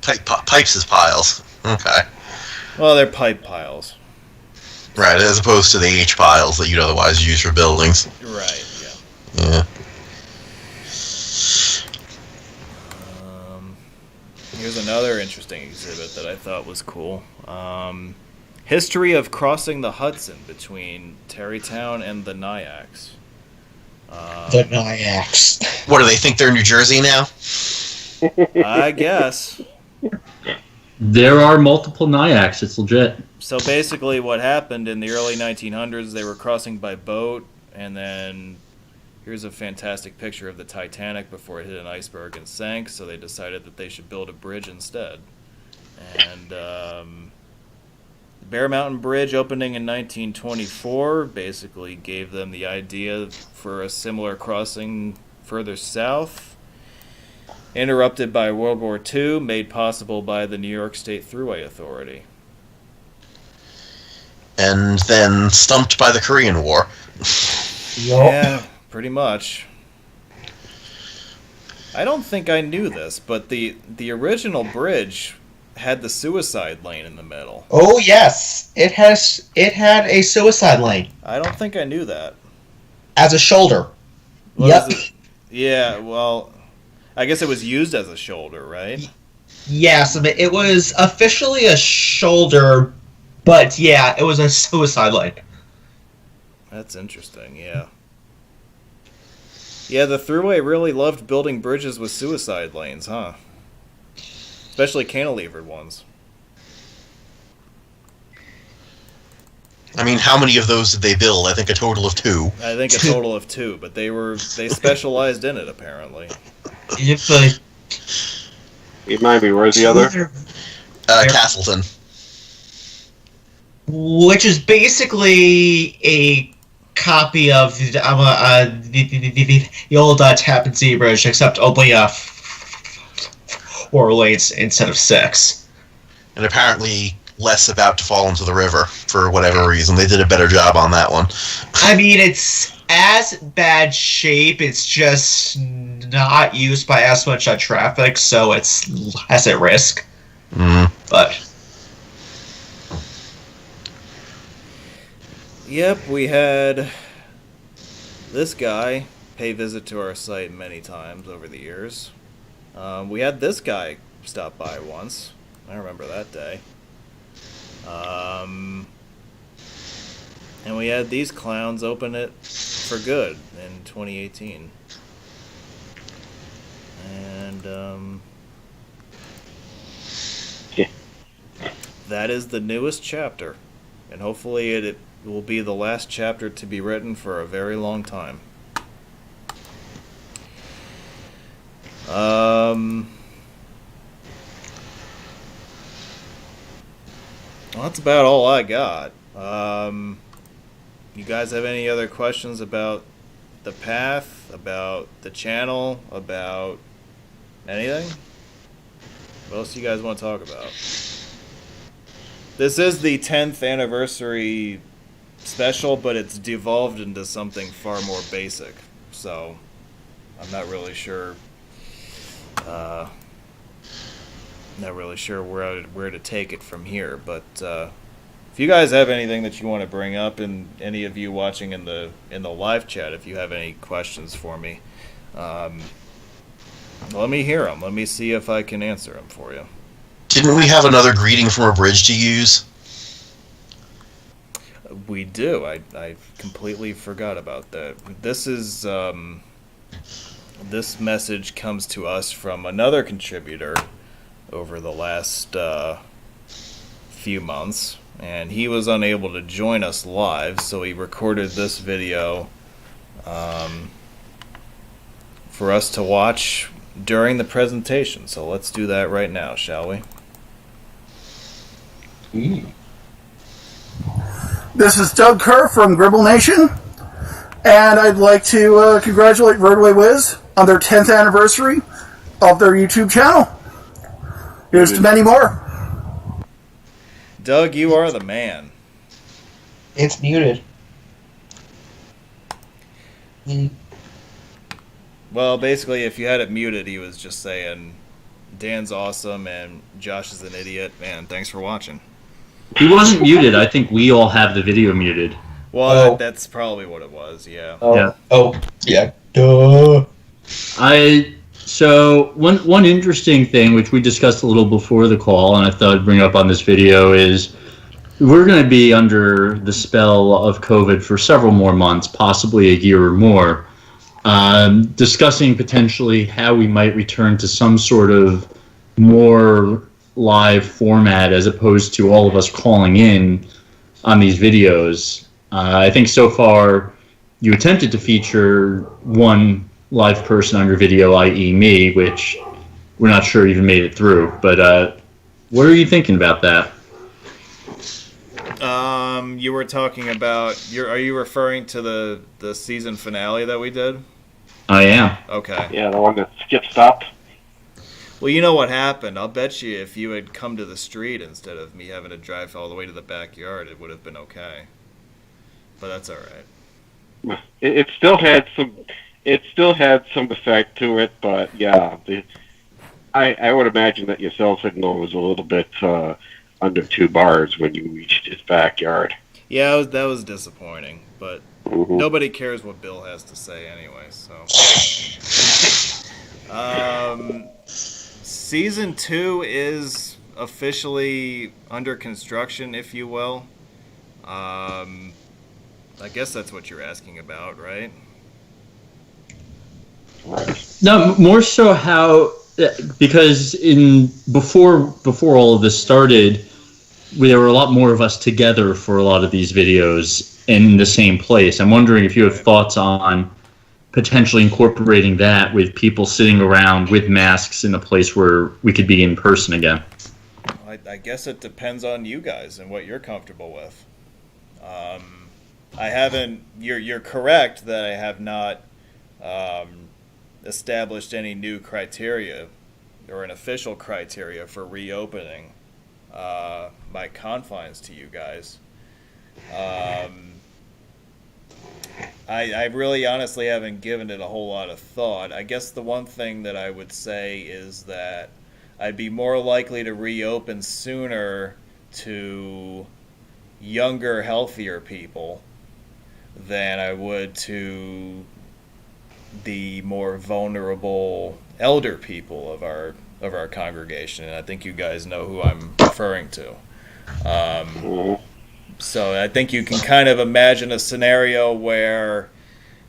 Pipes as piles. Okay. Well, they're pipe piles. Right, as opposed to the H piles that you'd otherwise use for buildings. Right, yeah. Yeah. Here's another interesting exhibit that I thought was cool. History of crossing the Hudson between Tarrytown and the Nyax. The Nyax. What, do they think they're New Jersey now? I guess. There are multiple Nyax. It's legit. So basically what happened in the early 1900s, they were crossing by boat, and then here's a fantastic picture of the Titanic before it hit an iceberg and sank, so they decided that they should build a bridge instead. And Bear Mountain Bridge, opening in 1924, basically gave them the idea for a similar crossing further south, interrupted by World War II, made possible by the New York State Thruway Authority. And then stumped by the Korean War. Yeah, pretty much. I don't think I knew this, but the original bridge had the suicide lane in the middle. Oh yes, it had a suicide lane I don't think I knew that. as a shoulder. What Yep. is it? Yeah, well, I guess it was used as a shoulder, right? Yes, I mean, it was officially a shoulder, but yeah, it was a suicide lane. That's interesting, yeah. Yeah, the Thruway really loved building bridges with suicide lanes, huh? Especially cantilevered ones. I mean, how many of those did they build? I think a total of 2. I think a total of 2, but they specialized in it, apparently. If the Remind me, where's the other? Castleton. which is basically a copy of the old Tappan Zee Bridge, except only 4 lanes instead of 6. And apparently less about to fall into the river for whatever reason. They did a better job on that one. I mean, it's as bad shape, it's just not used by as much traffic, so it's less at risk. Mm. But Yep, we had this guy pay visit to our site many times over the years. We had this guy stop by once. I remember that day. And we had these clowns open it for good in 2018. And that is the newest chapter. And hopefully it will be the last chapter to be written for a very long time. Well, that's about all I got. You guys have any other questions about the path, about the channel, about anything? What else do you guys want to talk about? This is the 10th anniversary special, but it's devolved into something far more basic. So, I'm not really sure. Not really sure where to take it from here. But if you guys have anything that you want to bring up, and any of you watching in the live chat, if you have any questions for me, let me hear them. Let me see if I can answer them for you. Didn't we have another greeting from a bridge to use? We do. I completely forgot about that. This is this message comes to us from another contributor over the last few months, and he was unable to join us live, so he recorded this video for us to watch during the presentation. So let's do that right now, shall we? This is Doug Kerr from Gribble Nation, and I'd like to congratulate roadwaywiz on their 10th anniversary of their YouTube channel. Here's to many more. Doug, you are the man. It's muted. Well, basically, if you had it muted, he was just saying, Dan's awesome and Josh is an idiot, and thanks for watching. He wasn't muted. I think we all have the video muted. Well, that's probably what it was, yeah. Yeah. Oh, yeah. Duh. So one interesting thing, which we discussed a little before the call, and I thought I'd bring up on this video, is we're going to be under the spell of COVID for several more months, possibly a year or more, discussing potentially how we might return to some sort of more live format as opposed to all of us calling in on these videos. I think so far you attempted to feature one live person on your video, i.e. me, which we're not sure even made it through. But what are you thinking about that? You were talking about, are you referring to the season finale that we did? I am. Okay. Yeah, the one that skips up. Well, you know what happened. I'll bet you if you had come to the street instead of me having to drive all the way to the backyard, it would have been okay. But that's all right. It still had some. It still had some effect to it, but yeah, I would imagine that your cell signal was a little bit under 2 bars when you reached his backyard. Yeah, that was disappointing, but nobody cares what Bill has to say anyway. So, season 2 is officially under construction, if you will. I guess that's what you're asking about, right? No, more so how, because before all of this started, there were a lot more of us together for a lot of these videos in the same place. I'm wondering if you have thoughts on potentially incorporating that with people sitting around with masks in a place where we could be in person again. I guess it depends on you guys and what you're comfortable with. I haven't. You're correct that I have not established any new criteria or an official criteria for reopening my confines to you guys. I really honestly haven't given it a whole lot of thought. I guess the one thing that I would say is that I'd be more likely to reopen sooner to younger, healthier people than I would to the more vulnerable elder people of our congregation, and I think you guys know who I'm referring to. So I think you can kind of imagine a scenario where,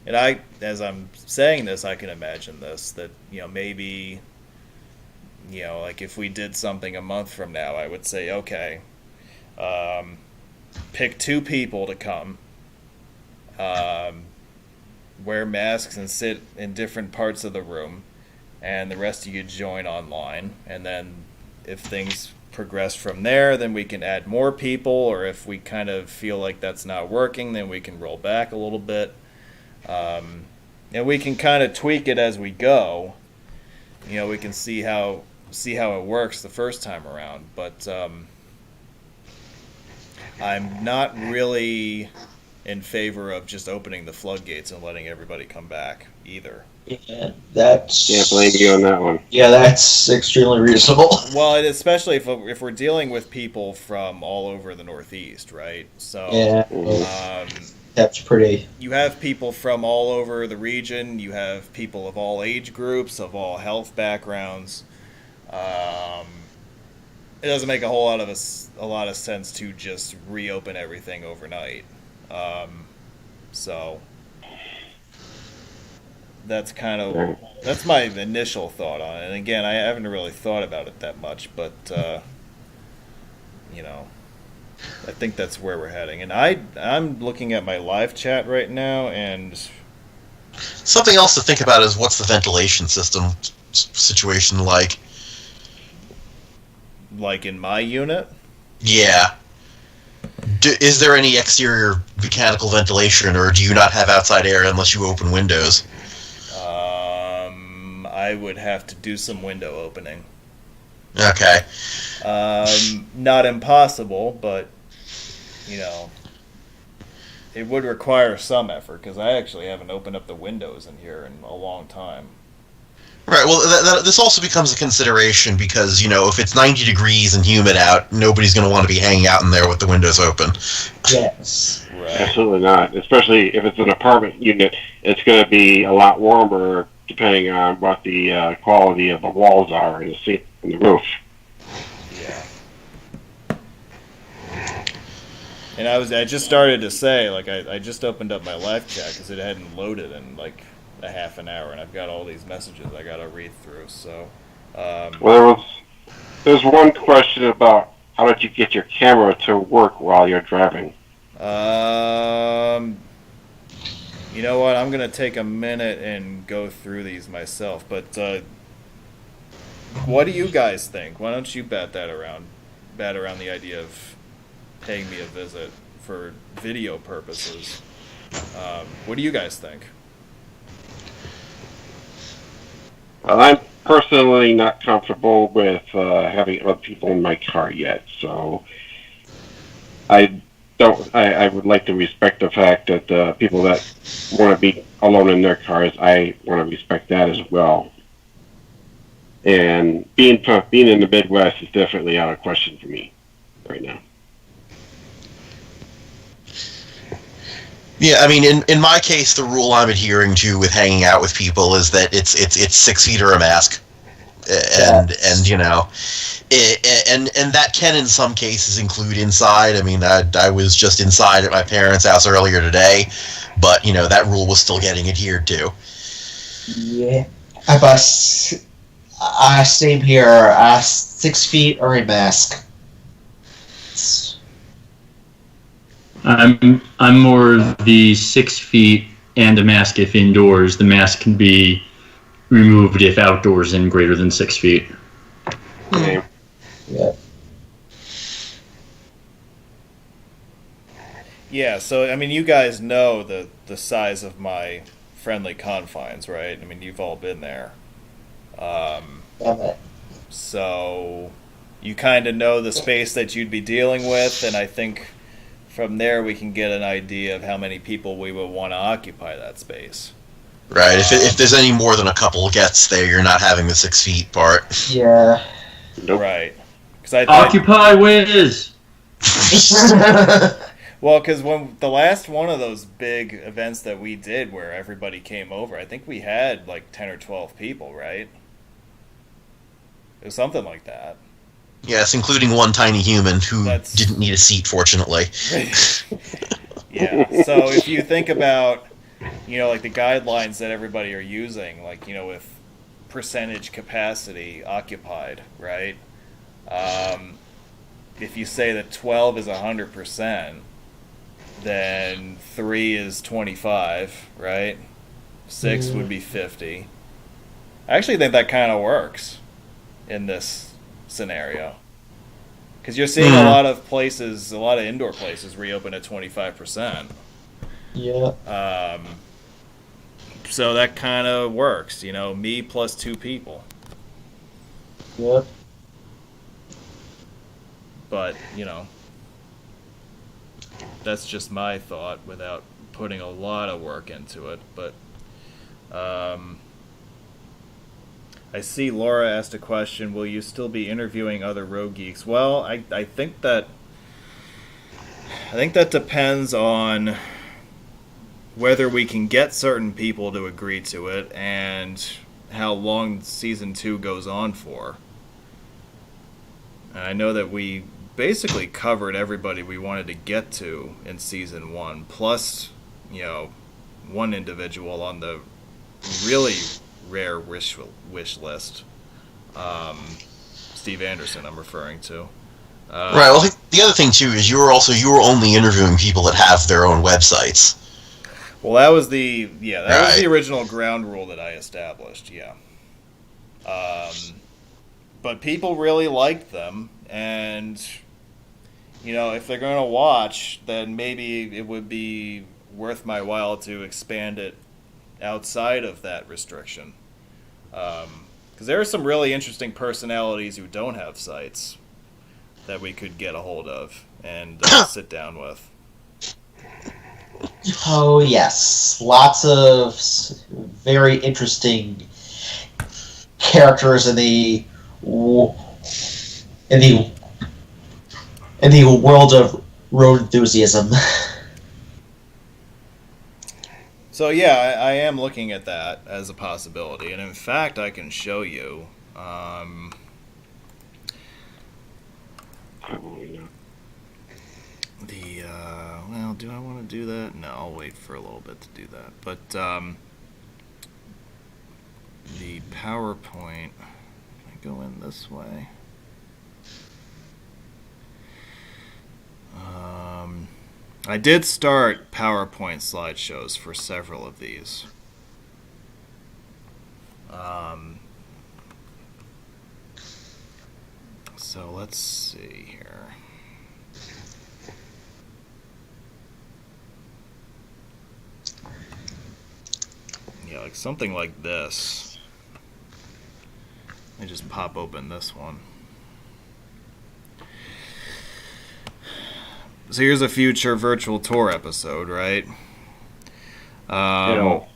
and as I'm saying this, I can imagine this, that, maybe, like if we did something a month from now, I would say, okay, pick 2 people to come, wear masks and sit in different parts of the room, and the rest of you join online, and then if things progress from there, then we can add more people, or if we kind of feel like that's not working, then we can roll back a little bit. And we can kind of tweak it as we go. We can see how it works the first time around, but I'm not really in favor of just opening the floodgates and letting everybody come back either. Yeah, that's... Can't blame you on that one. Yeah, that's extremely reasonable. Well, especially if we're dealing with people from all over the Northeast, right? So Yeah, that's pretty... You have people from all over the region. You have people of all age groups, of all health backgrounds. It doesn't make a lot of sense to just reopen everything overnight. So that's my initial thought on it. And again, I haven't really thought about it that much, but I think that's where we're heading. And I'm looking at my live chat right now, and something else to think about is what's the ventilation system situation like? Like in my unit? Yeah. Is there any exterior mechanical ventilation, or do you not have outside air unless you open windows? I would have to do some window opening. Okay. Not impossible, but it would require some effort, because I actually haven't opened up the windows in here in a long time. Right, well, this also becomes a consideration because, if it's 90 degrees and humid out, nobody's going to want to be hanging out in there with the windows open. Yes. Right. Absolutely not. Especially if it's an apartment unit, it's going to be a lot warmer depending on what the quality of the walls are and the roof. Yeah. And I just started to say, like, I just opened up my live chat because it hadn't loaded in, like, a half an hour, and I've got all these messages I got to read through. So, well, there's one question about how did you get your camera to work while you're driving? You know what? I'm gonna take a minute and go through these myself. But what do you guys think? Why don't you bat around the idea of paying me a visit for video purposes? What do you guys think? Well, I'm personally not comfortable with having other people in my car yet, so I would like to respect the fact that people that want to be alone in their cars, I want to respect that as well. And being in the Midwest is definitely out of question for me right now. Yeah, I mean, in my case, the rule I'm adhering to with hanging out with people is that it's 6 feet or a mask, and that can in some cases include inside. I mean, I was just inside at my parents' house earlier today, but that rule was still getting adhered to. Yeah, same here. 6 feet or a mask. I'm more of the 6 feet and a mask if indoors. The mask can be removed if outdoors and greater than 6 feet. Okay. Yeah. Yeah, so I mean, you guys know the size of my friendly confines, right? I mean, you've all been there. So you kind of know the space that you'd be dealing with, and I think from there we can get an idea of how many people we would want to occupy that space. Right. If there's any more than a couple guests there, you're not having the 6 feet part. Yeah. Nope. Right. Occupy Wiz! Well, because when the last one of those big events that we did where everybody came over, I think we had like 10 or 12 people, right? It was something like that. Yes, including one tiny human who didn't need a seat, fortunately. Yeah, so if you think about, like the guidelines that everybody are using, like, with percentage capacity occupied, right? If you say that 12 is 100%, then 3 is 25, right? 6 would be 50. I actually think that kind of works in this scenario. Because you're seeing a lot of places, a lot of indoor places reopen at 25%. Yeah. So that kind of works, me plus 2 people. Yep. But, that's just my thought without putting a lot of work into it. But I see Laura asked a question, will you still be interviewing other road geeks? Well, I think that depends on whether we can get certain people to agree to it and how long season 2 goes on for. And I know that we basically covered everybody we wanted to get to in season 1, plus, one individual on the really rare wish list. Steve Anderson, I'm referring to. Right. Well, the other thing too is you were only interviewing people that have their own websites. Well, that was the original ground rule that I established. Yeah. But people really liked them, and if they're going to watch, then maybe it would be worth my while to expand it outside of that restriction. Because there are some really interesting personalities who don't have sites that we could get a hold of and sit down with. Oh yes, lots of very interesting characters in the world of road enthusiasm. So yeah, I am looking at that as a possibility, and in fact, I can show you. Well, do I want to do that? No, I'll wait for a little bit to do that. But the PowerPoint, can I go in this way? I did start PowerPoint slideshows for several of these. So let's see here. Yeah, like something like this. Let me just pop open this one. So here's a future virtual tour episode, right? The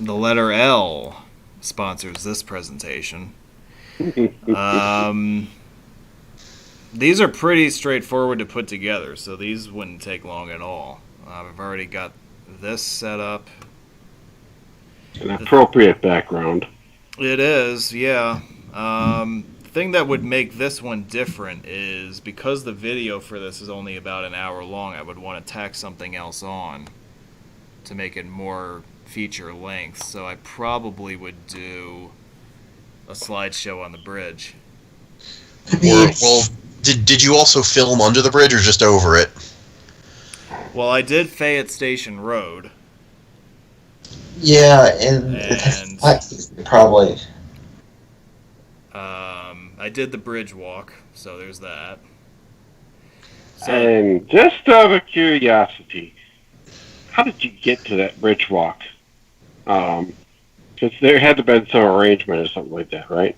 letter L sponsors this presentation. These are pretty straightforward to put together, so these wouldn't take long at all. I've already got this set up. An appropriate background. It is, yeah. The thing that would make this one different is because the video for this is only about an hour long, I would want to tack something else on to make it more feature length. So I probably would do a slideshow on the bridge. Well, did you also film under the bridge or just over it? Well, I did Fayette Station Road. Yeah, and probably. I did the bridge walk, so there's that. So, And just out of curiosity, how did you get to that bridge walk? Because there had to have been some arrangement or something like that, right?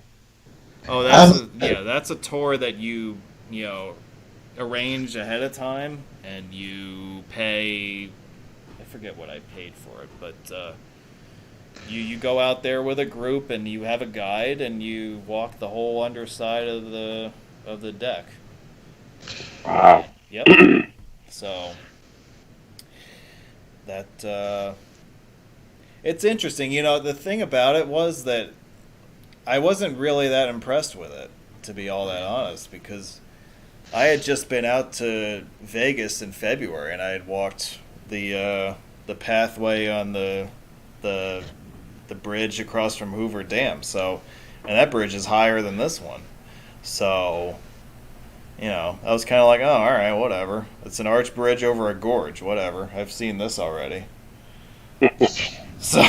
oh, that's a tour that you arrange ahead of time, and you pay. I forget what I paid for it, but you go out there with a group, and you have a guide, and you walk the whole underside of the deck. Wow. Yep. So that it's interesting. The thing about it was that I wasn't really that impressed with it, to be all that honest, because I had just been out to Vegas in February, and I had walked the pathway on the bridge across from Hoover Dam. So, and that bridge is higher than this one. So, I was kind of like, oh, all right, whatever. It's an arch bridge over a gorge, whatever. I've seen this already. So,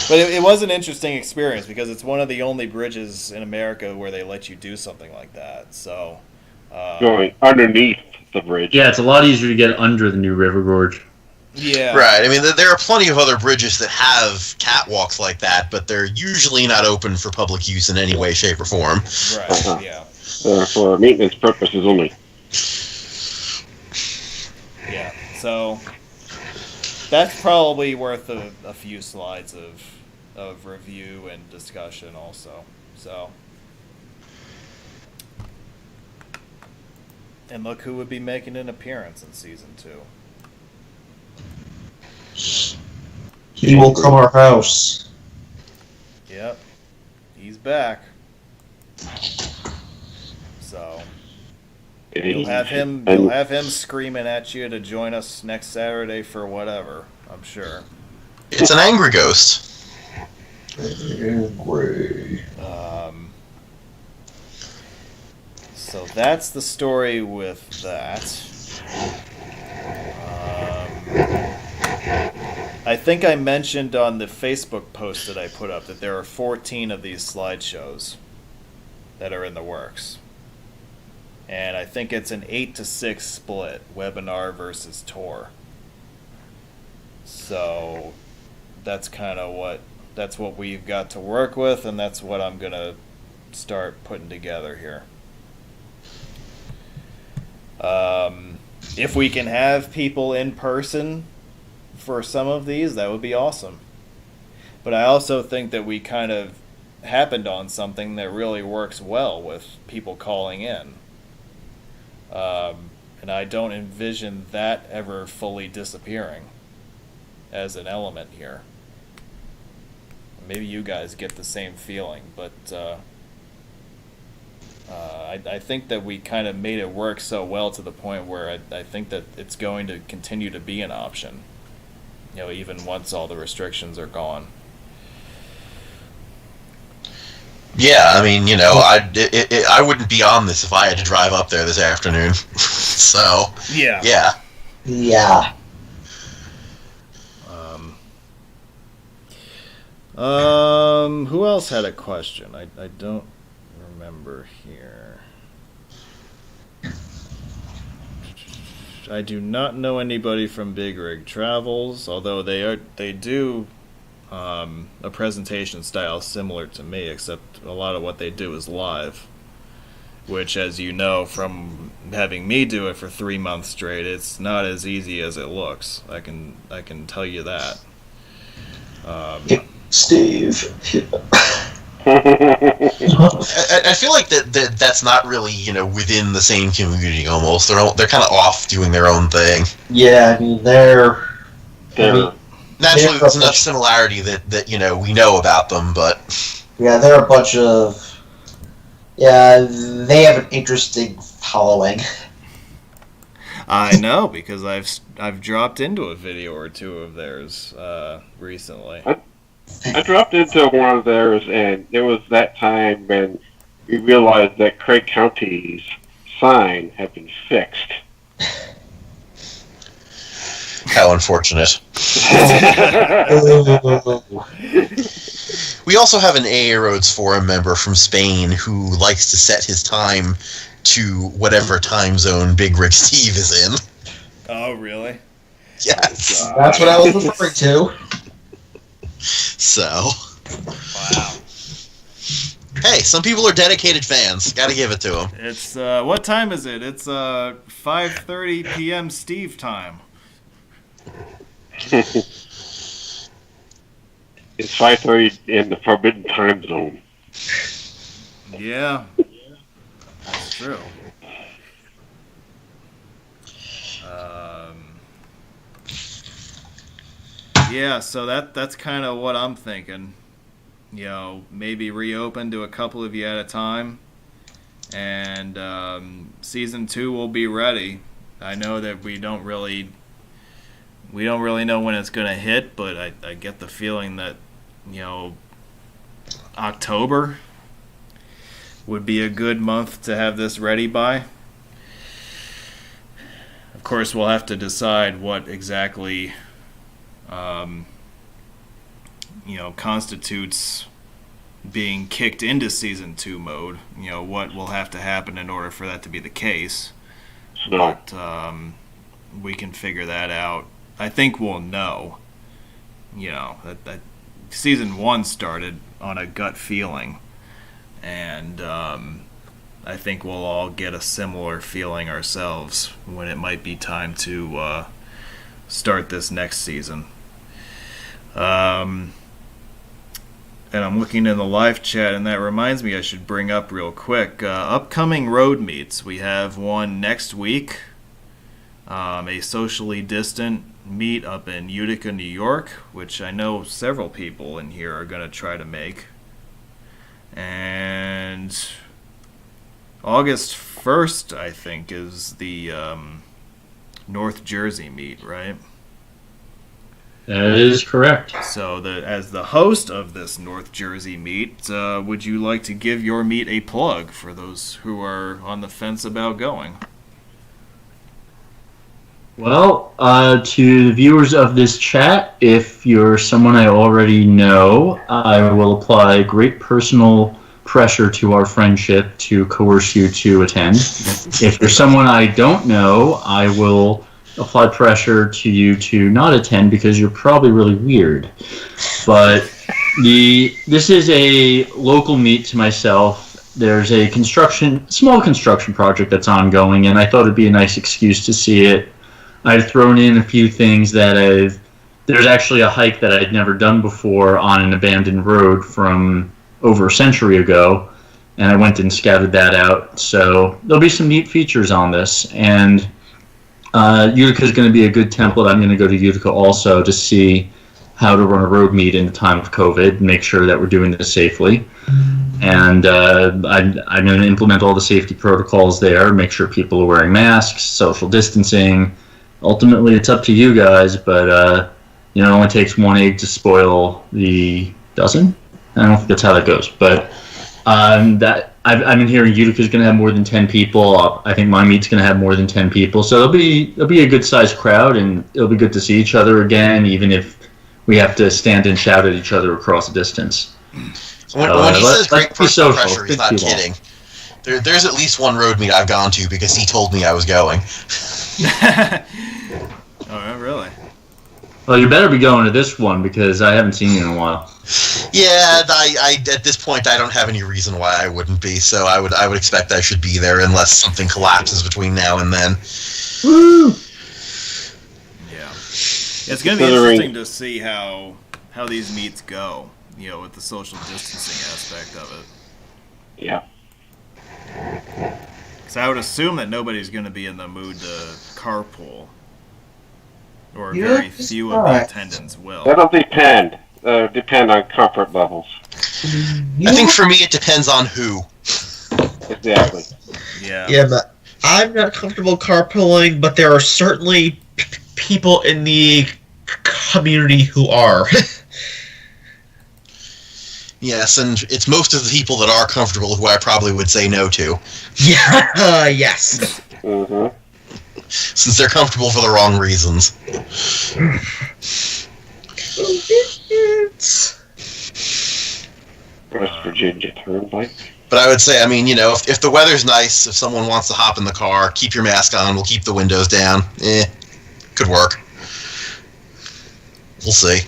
But it was an interesting experience because it's one of the only bridges in America where they let you do something like that. So Going underneath the bridge. Yeah, it's a lot easier to get under the new River Gorge. yeah, Right. I mean, there are plenty of other bridges that have catwalks like that, but they're usually not open for public use in any way, shape, or form. right, yeah, For maintenance purposes only. yeah. So that's probably worth a few slides of review and discussion also. So. And look who would be making an appearance in season 2. He will come our house. Yep, he's back. So you'll have him screaming at you to join us next Saturday for whatever. I'm sure. It's an angry ghost. Angry. So that's the story with that. I think I mentioned on the Facebook post that I put up that there are 14 of these slideshows that are in the works. And I think it's an 8-to-6 split, webinar versus tour. So that's what we've got to work with, and that's what I'm going to start putting together here. If we can have people in person for some of these, that would be awesome. But I also think that we kind of happened on something that really works well with people calling in. And I don't envision that ever fully disappearing as an element here. Maybe you guys get the same feeling, but I think that we kind of made it work so well to the point where I think that it's going to continue to be an option, even once all the restrictions are gone. Yeah, I mean, I wouldn't be on this if I had to drive up there this afternoon. So, Yeah. Yeah. Who else had a question? I don't remember here. I do not know anybody from Big Rig Travels, although they do a presentation style similar to me, except a lot of what they do is live, which, as you know from having me do it for 3 months straight, it's not as easy as it looks. I can tell you that. Steve. I feel like that's not really within the same community. Almost they're kind of off doing their own thing. Yeah, I mean Naturally, there's enough similarity that we know about them, but yeah, they're a bunch of they have an interesting following. I know, because I've dropped into a video or two of theirs recently. I dropped into one of theirs, and it was that time when we realized that Craig County's sign had been fixed. how unfortunate. We also have an AARoads forum member from Spain who likes to set his time to whatever time zone Big Rig Steve is in. Oh, really? Yes. That's what I was referring to. So. Wow. Hey, some people are dedicated fans. Gotta give it to them. It's, what time is it? It's, 5:30 p.m. Steve time. It's 5:30 in the Forbidden Time Zone. Yeah. That's true. Yeah, so that's kind of what I'm thinking. Maybe reopen to a couple of you at a time, and season 2 will be ready. I know that we don't really know when it's going to hit, but I get the feeling that October would be a good month to have this ready by. Of course, we'll have to decide what exactly constitutes being kicked into Season 2 mode. What will have to happen in order for that to be the case. So, But we can figure that out. I think we'll know. That Season 1 started on a gut feeling. And I think we'll all get a similar feeling ourselves when it might be time to start this next season. And I'm looking in the live chat, and that reminds me I should bring up real quick. Upcoming road meets. We have one next week, a socially distant meet up in Utica, New York, which I know several people in here are going to try to make. And August 1st, I think, is the North Jersey meet, right? That is correct. So, as the host of this North Jersey meet, would you like to give your meet a plug for those who are on the fence about going? Well, to the viewers of this chat, if you're someone I already know, I will apply great personal pressure to our friendship to coerce you to attend. If you're someone I don't know, I will apply pressure to you to not attend because you're probably really weird. But this is a local meet to myself. There's a small construction project that's ongoing, and I thought it'd be a nice excuse to see it. I've thrown in a few things there's actually a hike that I'd never done before on an abandoned road from over a century ago, and I went and scouted that out. So there'll be some neat features on this, and Utica is going to be a good template. I'm going to go to Utica also to see how to run a road meet in the time of COVID and make sure that we're doing this safely. And I'm going to implement all the safety protocols there, make sure people are wearing masks, social distancing. Ultimately, it's up to you guys, but it only takes one egg to spoil the dozen. I don't think that's how that goes, but I've been hearing Utica's going to have more than 10 people. I think my meet's going to have more than 10 people, so it'll be a good sized crowd, and it'll be good to see each other again, even if we have to stand and shout at each other across a distance. When he says great personal pressure, he's not kidding. There's at least one road meet I've gone to because he told me I was going. Oh, really? Well, you better be going to this one because I haven't seen you in a while. Yeah, I at this point I don't have any reason why I wouldn't be. So I would expect I should be there unless something collapses between now and then. Woo! Yeah, it's going to be interesting to see how these meets go. With the social distancing aspect of it. yeah. Because I would assume that nobody's going to be in the mood to carpool. Or very few of the attendants will. That'll depend. Depend on comfort levels. I think for me it depends on who. Exactly. Yeah. Yeah, but I'm not comfortable carpooling, but there are certainly people in the community who are. Yes, and it's most of the people that are comfortable who I probably would say no to. Yeah, yes. Mm-hmm. Since they're comfortable for the wrong reasons. West Virginia Turnpike. But I would say, if the weather's nice, if someone wants to hop in the car, keep your mask on, we'll keep the windows down. Could work. We'll see.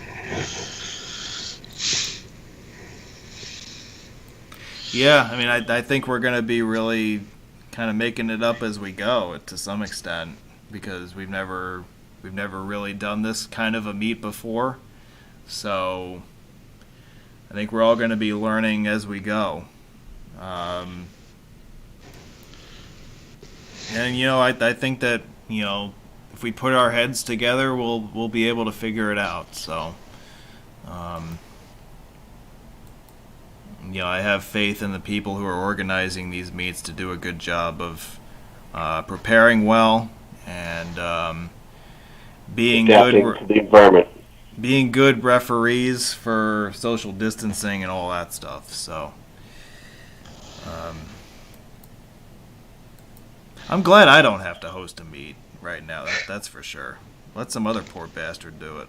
Yeah, I think we're going to be really kind of making it up as we go to some extent because we've never really done this kind of a meet before. So I think we're all going to be learning as we go. And I think that if we put our heads together, we'll be able to figure it out. So I have faith in the people who are organizing these meets to do a good job of preparing well and being Adapting to the environment. being good referees for social distancing and all that stuff. So I'm glad I don't have to host a meet right now. That's for sure. Let some other poor bastard do it.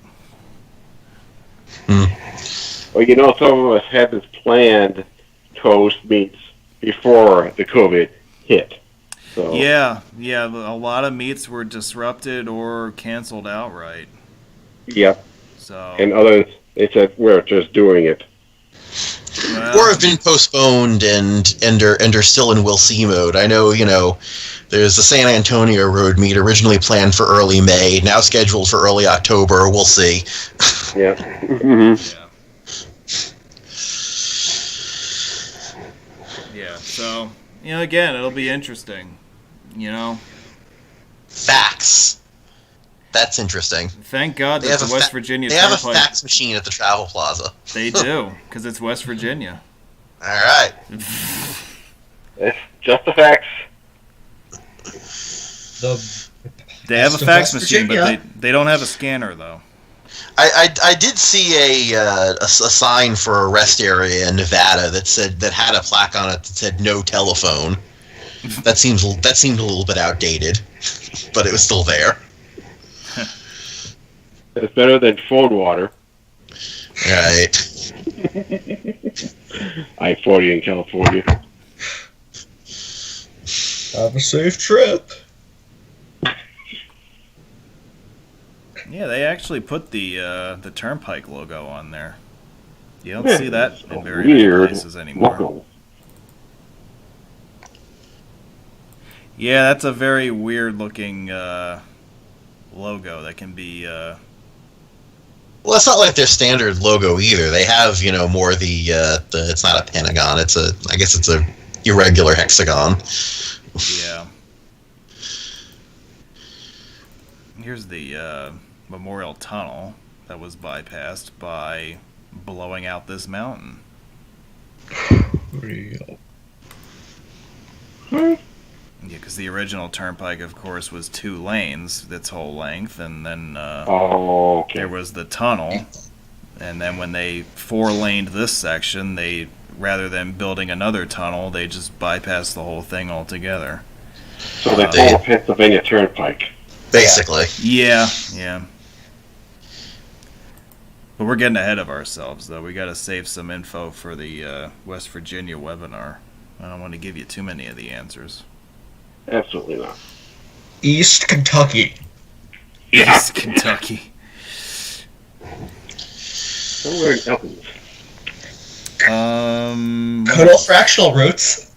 Well, you know, some of us had this planned toast meets before the COVID hit. So Yeah, a lot of meets were disrupted or canceled outright. Yep. So, And others, they said we're just doing it. well, Or have been postponed and are still in we'll see mode. I know, there's the San Antonio road meet originally planned for early May, now scheduled for early October. We'll see. Yeah. yeah. So, again, it'll be interesting. Fax. That's interesting. Thank God They that have the a West fa- Virginia They have a Turnpike. fax machine at the Travel Plaza. They do, because it's West Virginia. All right. It's just the facts. They have a West fax machine, Virginia. but they don't have a scanner, though. I did see a sign for a rest area in Nevada that had a plaque on it that said no telephone. That seemed a little bit outdated, but it was still there. It's better than phone water. Right. I-40 in California. Have a safe trip. Yeah, they actually put the Turnpike logo on there. You don't see that in very many Weird places anymore. logo. Yeah, that's a very weird looking logo that can be. Well, it's not like their standard logo either. They have, more the it's not a pentagon. I guess it's a irregular hexagon. Yeah. Here's the Memorial Tunnel that was bypassed by blowing out this mountain. Yeah, because the original turnpike, of course, was 2 lanes its whole length, and then Okay. there was the tunnel, and then when they 4-laned this section, they, rather than building another tunnel, they just bypassed the whole thing altogether. So they call the Pennsylvania Turnpike. Basically. Yeah. But we're getting ahead of ourselves, though. We got to save some info for the West Virginia webinar. I don't want to give you too many of the answers. Absolutely not. East Kentucky. East Kentucky. Somewhere in Elkins. Good old fractional roots.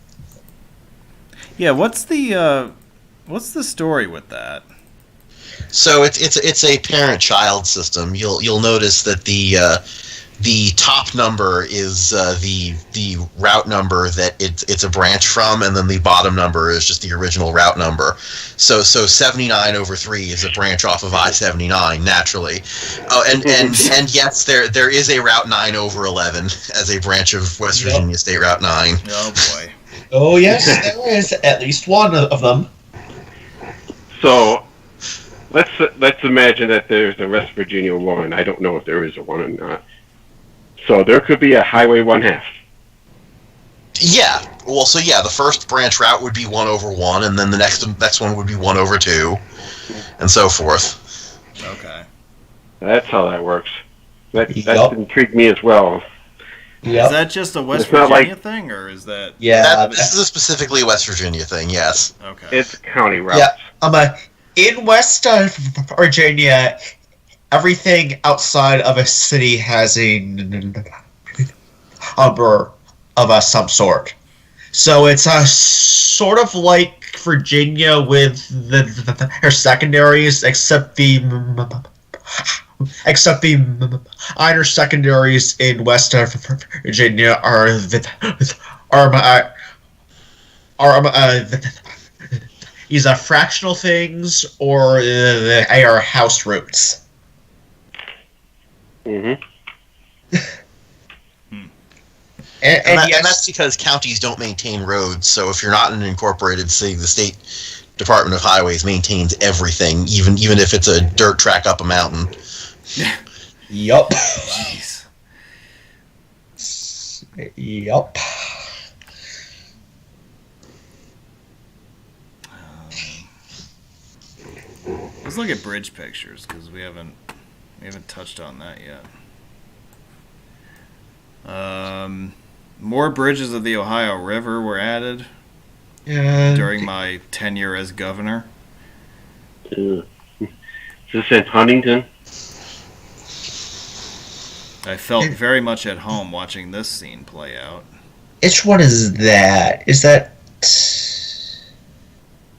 Yeah, what's the story with that? So it's a parent-child system. You'll notice that the top number is the route number that it's a branch from, and then the bottom number is just the original route number. So 79 over 3 is a branch off of I-79 naturally. Oh, and yes, there is a Route 9 over 11 as a branch of West Virginia State Route 9. Oh boy. Oh yes, there is at least one of them. So let's imagine that there's a West Virginia 1. I don't know if there is a 1 or not. So there could be a Highway 1/2. Yeah. Well, so yeah, the first branch route would be 1 over 1, and then the next one would be 1 over 2, and so forth. Okay. That's how that works. That Yup. intrigued me as well. Is that just a West It's not Virginia like- thing, or is that? Yeah. This is a specifically West Virginia thing. Yes. Okay. It's county routes. Yeah. In West Virginia, everything outside of a city has a number of some sort. So it's sort of like Virginia with her secondaries, except the minor secondaries in West Virginia are either fractional things or they are house routes. Mm-hmm. And yes, And that's because counties don't maintain roads. So if you're not in an incorporated city, the state Department of Highways maintains everything, even if it's a dirt track up a mountain. yup. Jeez. Yup. Let's look at bridge pictures because we haven't touched on that yet. More bridges of the Ohio River were added during my tenure as governor. Is this in Huntington? I felt very much at home watching this scene play out. Which one is that? Is that...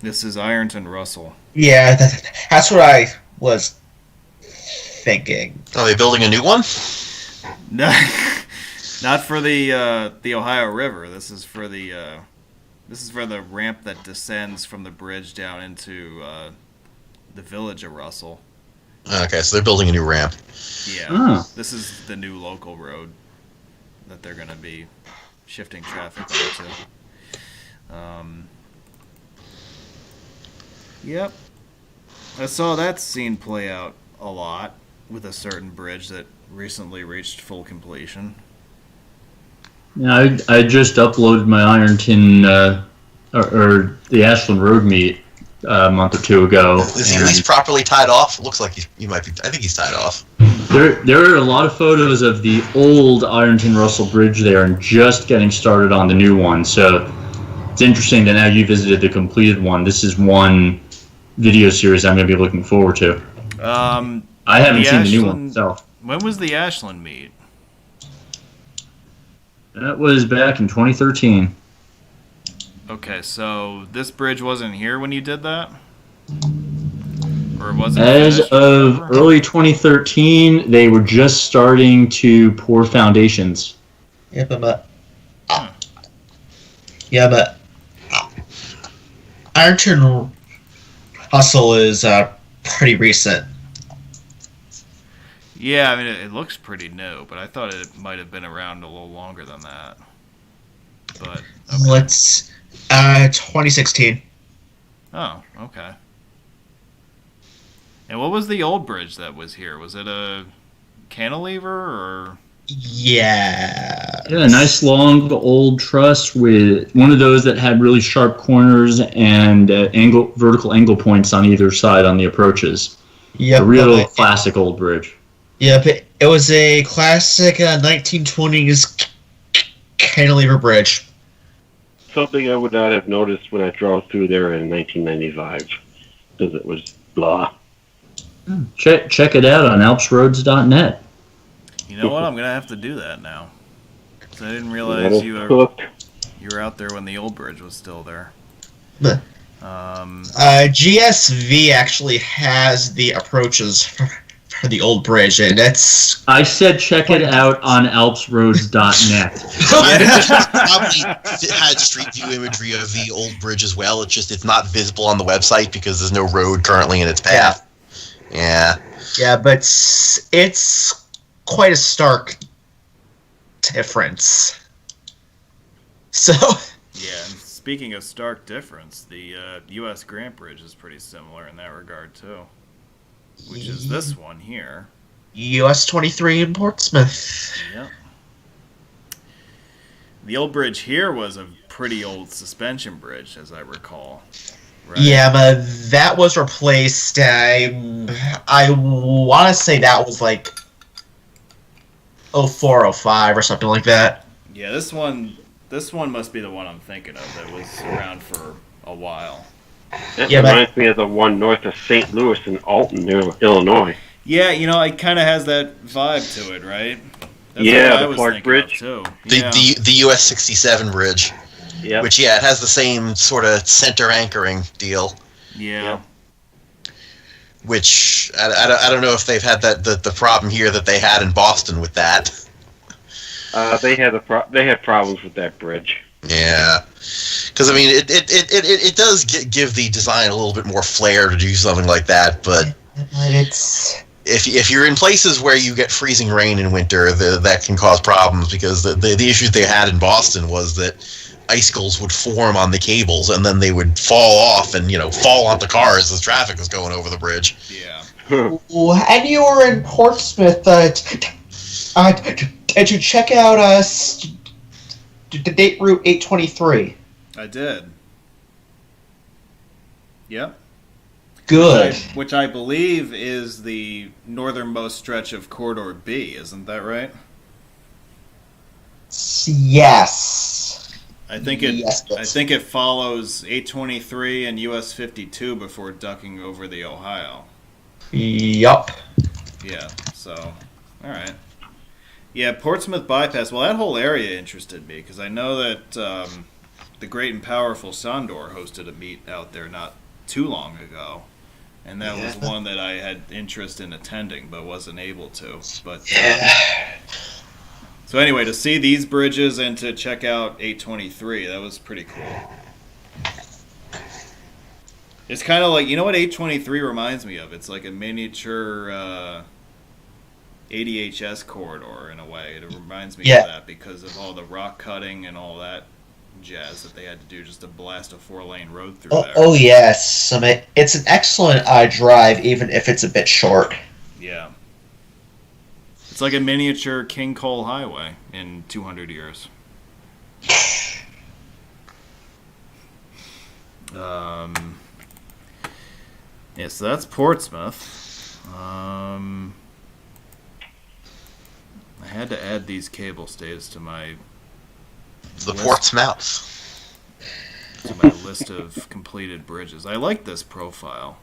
This is Ironton Russell. Yeah, that's what I was thinking. Are they building a new one? No, not for the Ohio River. This is for the ramp that descends from the bridge down into the village of Russell. Okay, so they're building a new ramp. Yeah, This is the new local road that they're going to be shifting traffic onto. Yep. I saw that scene play out a lot with a certain bridge that recently reached full completion. Yeah, I just uploaded my Ironton or the Ashland Road meet a month or two ago. Is he at least properly tied off? It looks like you might be. I think he's tied off. There are a lot of photos of the old Ironton Russell Bridge there, and just getting started on the new one. So it's interesting that now you visited the completed one. This is one video series I'm going to be looking forward to. I haven't seen the new one myself. When was the Ashland meet? That was back in 2013. Okay, so this bridge wasn't here when you did that? Or was it? As of early 2013, they were just starting to pour foundations. Yeah, but Ironton Russell is pretty recent. Yeah, I mean, it looks pretty new, but I thought it might have been around a little longer than that. But okay. Let's 2016. Oh, okay. And what was the old bridge that was here? Was it a cantilever or? Yeah. Yeah, a nice long old truss with one of those that had really sharp corners and vertical angle points on either side on the approaches. Yep. A real classic old bridge. Yep, it was a classic 1920s cantilever bridge. Something I would not have noticed when I drove through there in 1995, because it was blah. Check it out on alpsroads.net. You know what? I'm gonna have to do that now. 'Cause I didn't realize you were out there when the old bridge was still there. GSV actually has the approaches for the old bridge, and it's... I said check it out on alpsroads.net. Probably had street view imagery of the old bridge as well. It's not visible on the website because there's no road currently in its path. Yeah. Yeah, but it's quite a stark difference. So... Yeah, and speaking of stark difference, the U.S. Grant Bridge is pretty similar in that regard, too. Which is this one here. US 23 in Portsmouth. Yep. The old bridge here was a pretty old suspension bridge, as I recall. Right? Yeah, but that was replaced. I want to say that was like 04, 05 or something like that. Yeah, this one must be the one I'm thinking of that was around for a while. That reminds me of the one north of St. Louis in Alton, Illinois. Yeah, it kind of has that vibe to it, right? That's the Clark Bridge. Too. The US 67 bridge. Yep. Which, it has the same sort of center anchoring deal. Yeah. Yep. Which, I don't know if they've had the problem here that they had in Boston with that. They had problems with that bridge. Yeah. Because, I mean, it does give the design a little bit more flair to do something like that, but it's... If you're in places where you get freezing rain in winter, that can cause problems, because the issue they had in Boston was that icicles would form on the cables, and then they would fall off and, fall onto cars as traffic was going over the bridge. Yeah. And you were in Portsmouth, did you check out the date route 823? I did. Yep. Good. Which I believe is the northernmost stretch of Corridor B, isn't that right? Yes. I think it follows 823 and US 52 before ducking over the Ohio. Yup. Yeah, so, all right. Yeah, Portsmouth Bypass. Well, that whole area interested me because I know that the great and powerful Sandor hosted a meet out there not too long ago, and that was one that I had interest in attending but wasn't able to. But so anyway, to see these bridges and to check out 823, that was pretty cool. It's kind of like, you know what 823 reminds me of? It's like a miniature ADHS corridor in a way. It reminds me of that because of all the rock cutting and all that jazz that they had to do just to blast a 4-lane road through there. Oh yes, I mean, it's an excellent drive, even if it's a bit short. Yeah. It's like a miniature King Cole Highway in 200 years. Yeah, so that's Portsmouth. I had to add these cable stays to my Portsmouth. To my list of completed bridges. I like this profile.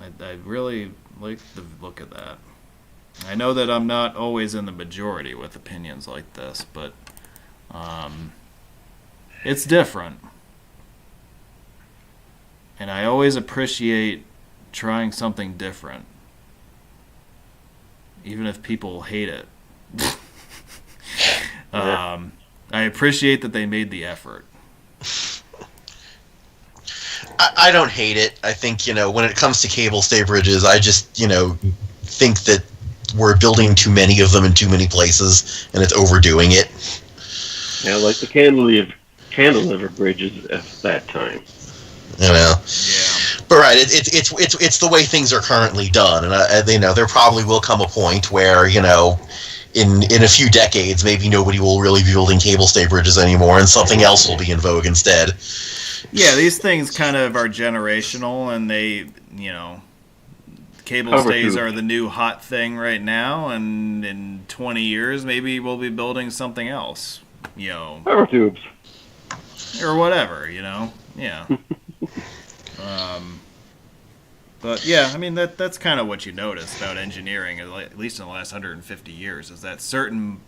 I really like the look of that. I know that I'm not always in the majority with opinions like this, but it's different. And I always appreciate trying something different, even if people hate it. I appreciate that they made the effort. I don't hate it. I think, when it comes to cable stay bridges, I just, think that we're building too many of them in too many places, and it's overdoing it. Yeah, like the cantilever bridges at that time. Yeah. But right, it's the way things are currently done, and there probably will come a point where in a few decades maybe nobody will really be building cable stay bridges anymore, and something else will be in vogue instead. Yeah, these things kind of are generational, and they cable stays are the new hot thing right now, and in 20 years maybe we'll be building something else, Power tubes. Or whatever, yeah. But yeah, I mean that's kind of what you notice about engineering, at least in the last 150 years, is that certain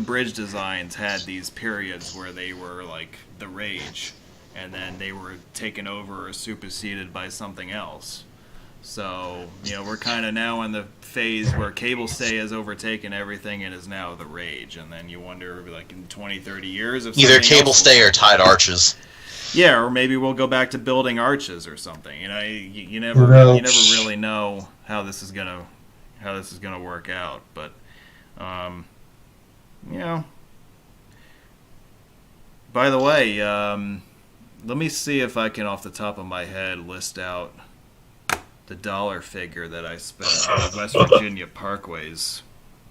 bridge designs had these periods where they were like the rage, and then they were taken over or superseded by something else. So we're kind of now in the phase where cable stay has overtaken everything and is now the rage, and then you wonder, like, in 20, 30 years if either cable stay or tied arches. Yeah, or maybe we'll go back to building arches or something. You never really know how this is gonna work out. But by the way, let me see if I can, off the top of my head, list out the dollar figure that I spent on West Virginia Parkway's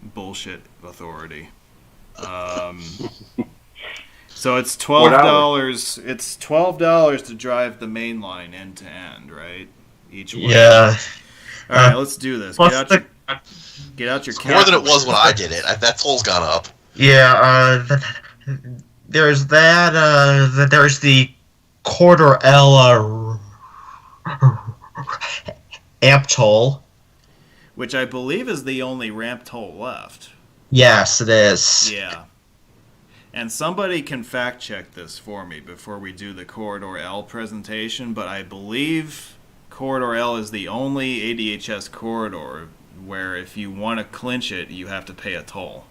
bullshit authority. So it's $12. It's $12 to drive the main line end to end, right? Each way. Yeah. All right, let's do this. Get out your calculator. More than it was when I did it. That toll's gone up. Yeah. There's that. There's the quarter L amp toll, which I believe is the only ramp toll left. Yes, it is. Yeah. And somebody can fact check this for me before we do the Corridor L presentation, but I believe Corridor L is the only ADHS corridor where if you want to clinch it, you have to pay a toll.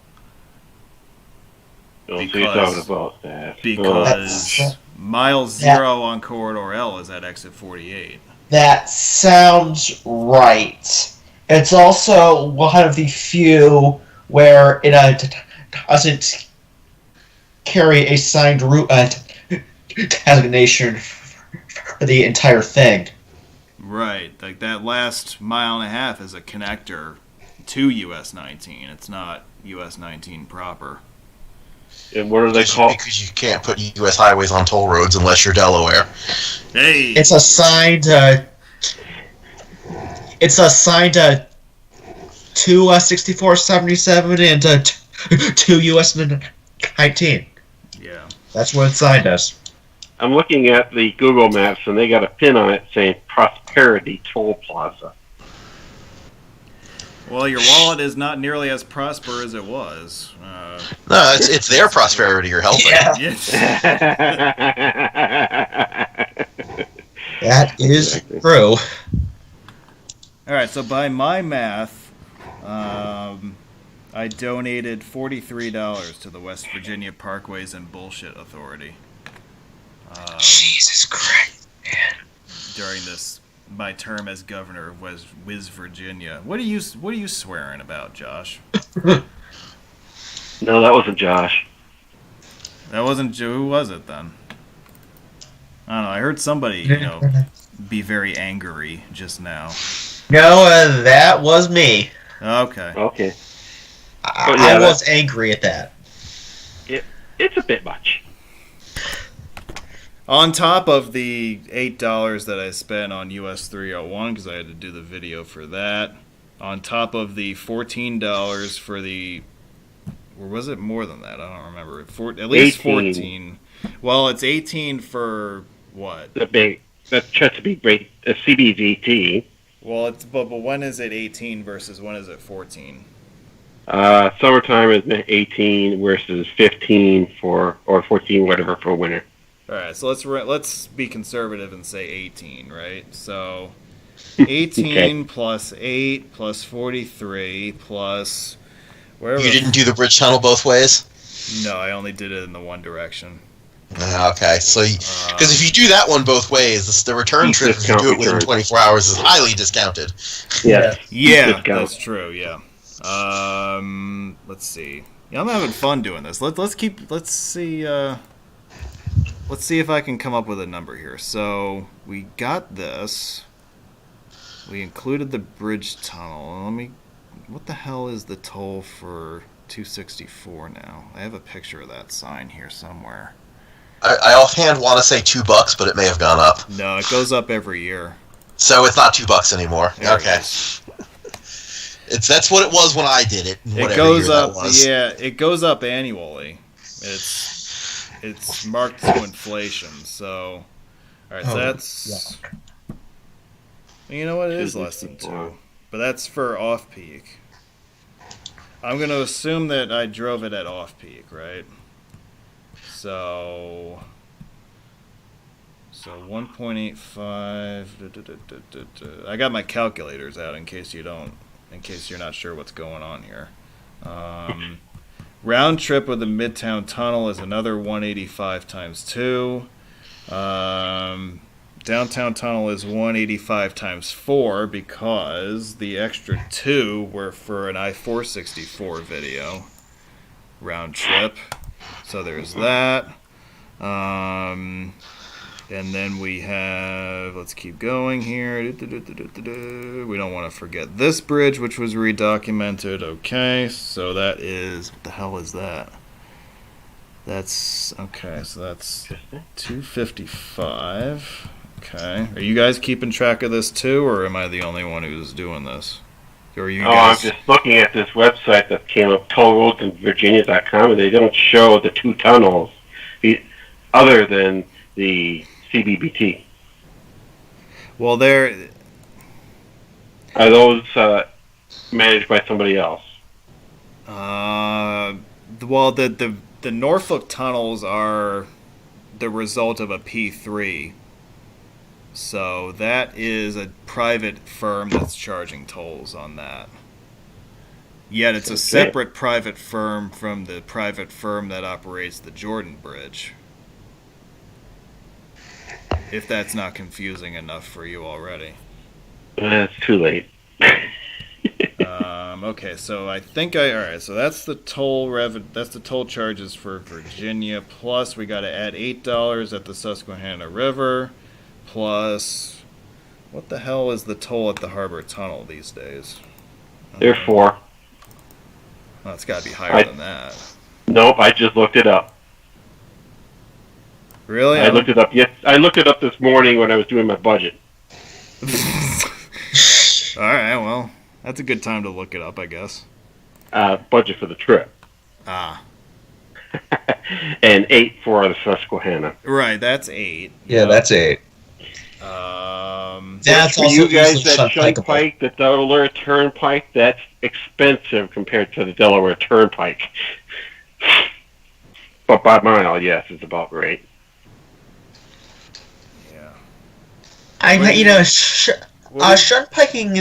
Don't say something about that. Because mile 0 on Corridor L is at exit 48. That sounds right. It's also one of the few where it doesn't carry a signed route designation for the entire thing. Right, like that last mile and a half is a connector to US 19. It's not US 19 proper. And what are they called? Because you can't put US highways on toll roads unless you're Delaware. Hey, it's assigned. It's assigned to 6477 and to US 19. Yeah. That's what it's signed as. I'm looking at the Google Maps, and they got a pin on it saying Prosperity Toll Plaza. Well, your wallet is not nearly as prosper as it was. No, it's their prosperity you're helping. Yeah, Yes. that is true. All right, so by my math, I donated $43 to the West Virginia Parkways and Bullshit Authority. Jesus Christ, man. During my term as governor of West Virginia. What are you swearing about, Josh? No, that wasn't Josh. That wasn't Joe. Who was it then? I don't know. I heard somebody, be very angry just now. No, that was me. Okay. Okay. I was angry at that. It's a bit much. On top of the $8 that I spent on US 301, because I had to do the video for that, on top of the $14 for the, or was it more than that? I don't remember. At least 14. Well, it's 18 for what? The Chesapeake Bay, CBVT. Well, but when is it 18 versus when is it 14? Summertime is 18 versus 15 or 14, whatever, for winter. All right, so let's be conservative and say 18, right? So 18 Okay. plus 8 plus 43 plus wherever. You didn't do the bridge tunnel both ways? No, I only did it in the one direction. Okay, so because if you do that one both ways, the return Deep trip, if you do it within discount 24 hours, is highly discounted. Yes. Yeah, Discount. that's true. Yeah. Let's see. Yeah, I'm having fun doing this. Let's see. Let's see if I can come up with a number here. So we got this. We included the bridge tunnel. What the hell is the toll for 264 now? I have a picture of that sign here somewhere. I offhand want to say $2, but it may have gone up. No, it goes up every year. So it's not $2 anymore. There it Okay. is. That's what it was when I did it. It whatever goes year that up. was. Yeah, it goes up annually. It's marked to inflation. So, all right, so that's. You know what? It is less than 2, but that's for off peak. I'm going to assume that I drove it at off peak, right? So 1.85. I got my calculators out in case you're not sure what's going on here. Round trip with the Midtown Tunnel is another 185 times 2. Downtown Tunnel is 185 times 4 because the extra 2 were for an I-464 video round trip. So there's that. And then we have, let's keep going here. We don't want to forget this bridge, which was redocumented. Okay, so that is, what the hell is that? That's, okay, so that's 255. Okay. Are you guys keeping track of this too, or am I the only one who's doing this? Or are you I'm guys? just looking at this website that came up, tollroadsinvirginia.com, and they don't show the 2 tunnels other than the CBBT. Well, they're. Are those managed by somebody else? Well, the Norfolk tunnels are the result of a P3. So that is a private firm that's charging tolls on that. Yet it's a separate private firm from the private firm that operates the Jordan Bridge. If that's not confusing enough for you already. It's too late. Okay, so I think alright, so that's the toll that's the toll charges for Virginia, plus we gotta add $8 at the Susquehanna River, plus what the hell is the toll at the Harbor Tunnel these days? They're 4. Well, it's gotta be higher than that. Nope, I just looked it up. Really? I looked it up. Yes, I looked it up this morning when I was doing my budget. Alright, well, that's a good time to look it up, I guess. Budget for the trip. Ah. And 8 for the Susquehanna. Right, that's 8. Yeah, that's 8. That's For also you guys easily that Shunt shunpikeable. Pike, the Delaware Turnpike, that's expensive compared to the Delaware Turnpike. But by mile, yes, it's about right. Yeah. Shunpiking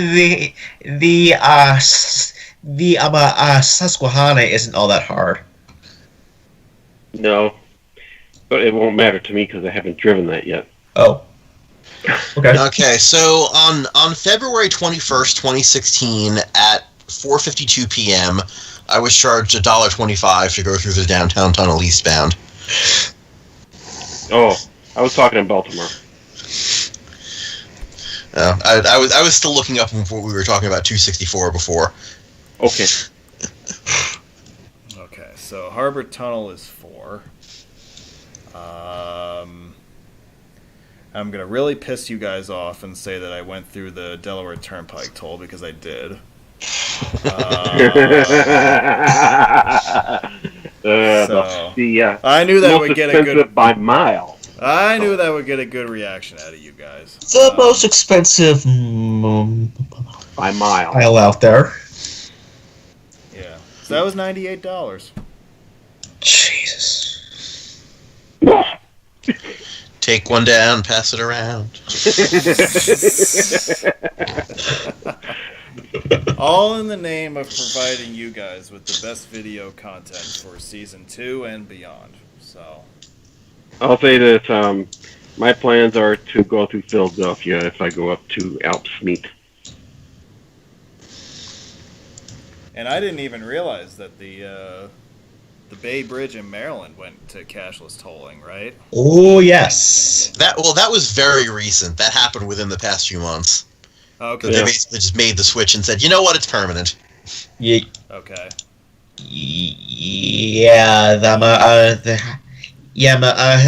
the Susquehanna isn't all that hard. No, but it won't matter to me because I haven't driven that yet. Oh. Okay. Okay, so on February 21st, 2016, at 4:52 p.m., I was charged $1.25 to go through the downtown tunnel eastbound. Oh, I was talking in Baltimore. I was still looking up before we were talking about 264 before. Okay. Okay, so Harbor Tunnel is 4. I'm going to really piss you guys off and say that I went through the Delaware Turnpike toll because I did. I knew that would get a good by mile. I knew that would get a good reaction out of you guys. The most expensive By mile. mile out there. Yeah, so that was $98. Jesus. Take one down, pass it around. All in the name of providing you guys with the best video content for season 2 and beyond. So I'll say that my plans are to go through Philadelphia if I go up to Alpsmeet. and I didn't even realize that the Bay Bridge in Maryland went to cashless tolling, right? Oh, yes. That was very recent. That happened within the past few months. Okay. They basically just made the switch and said, you know what, it's permanent. Okay. Yeah,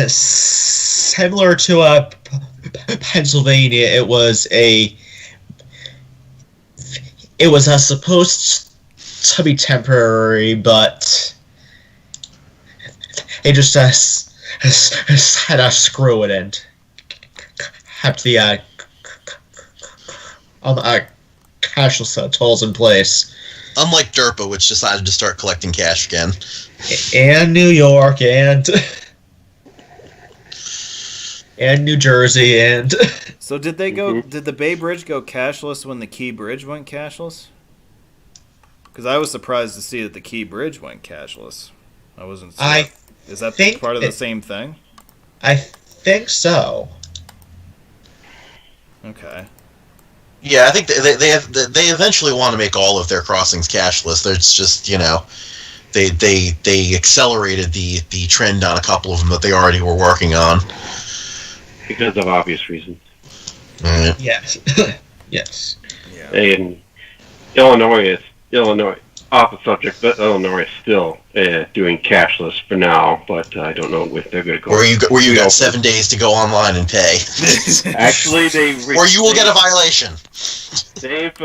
similar to Pennsylvania, it was supposed to be temporary, but they just had to screw it and kept the cashless tolls in place. Unlike DERPA, which decided to start collecting cash again. And New York, and New Jersey, and... So did they go? Did the Bay Bridge go cashless when the Key Bridge went cashless? Because I was surprised to see that the Key Bridge went cashless. I wasn't. Is that part of the same thing? I think so. Okay. Yeah, I think they eventually want to make all of their crossings cashless. There's just, they accelerated the trend on a couple of them that they already were working on. Because of obvious reasons. Right. Yes. Yes. Yeah. And Illinois, off the subject, but Illinois is still doing cashless for now, but I don't know if they're going to go. Where you got 7 days to go online and pay. Actually, or you will get a violation. They've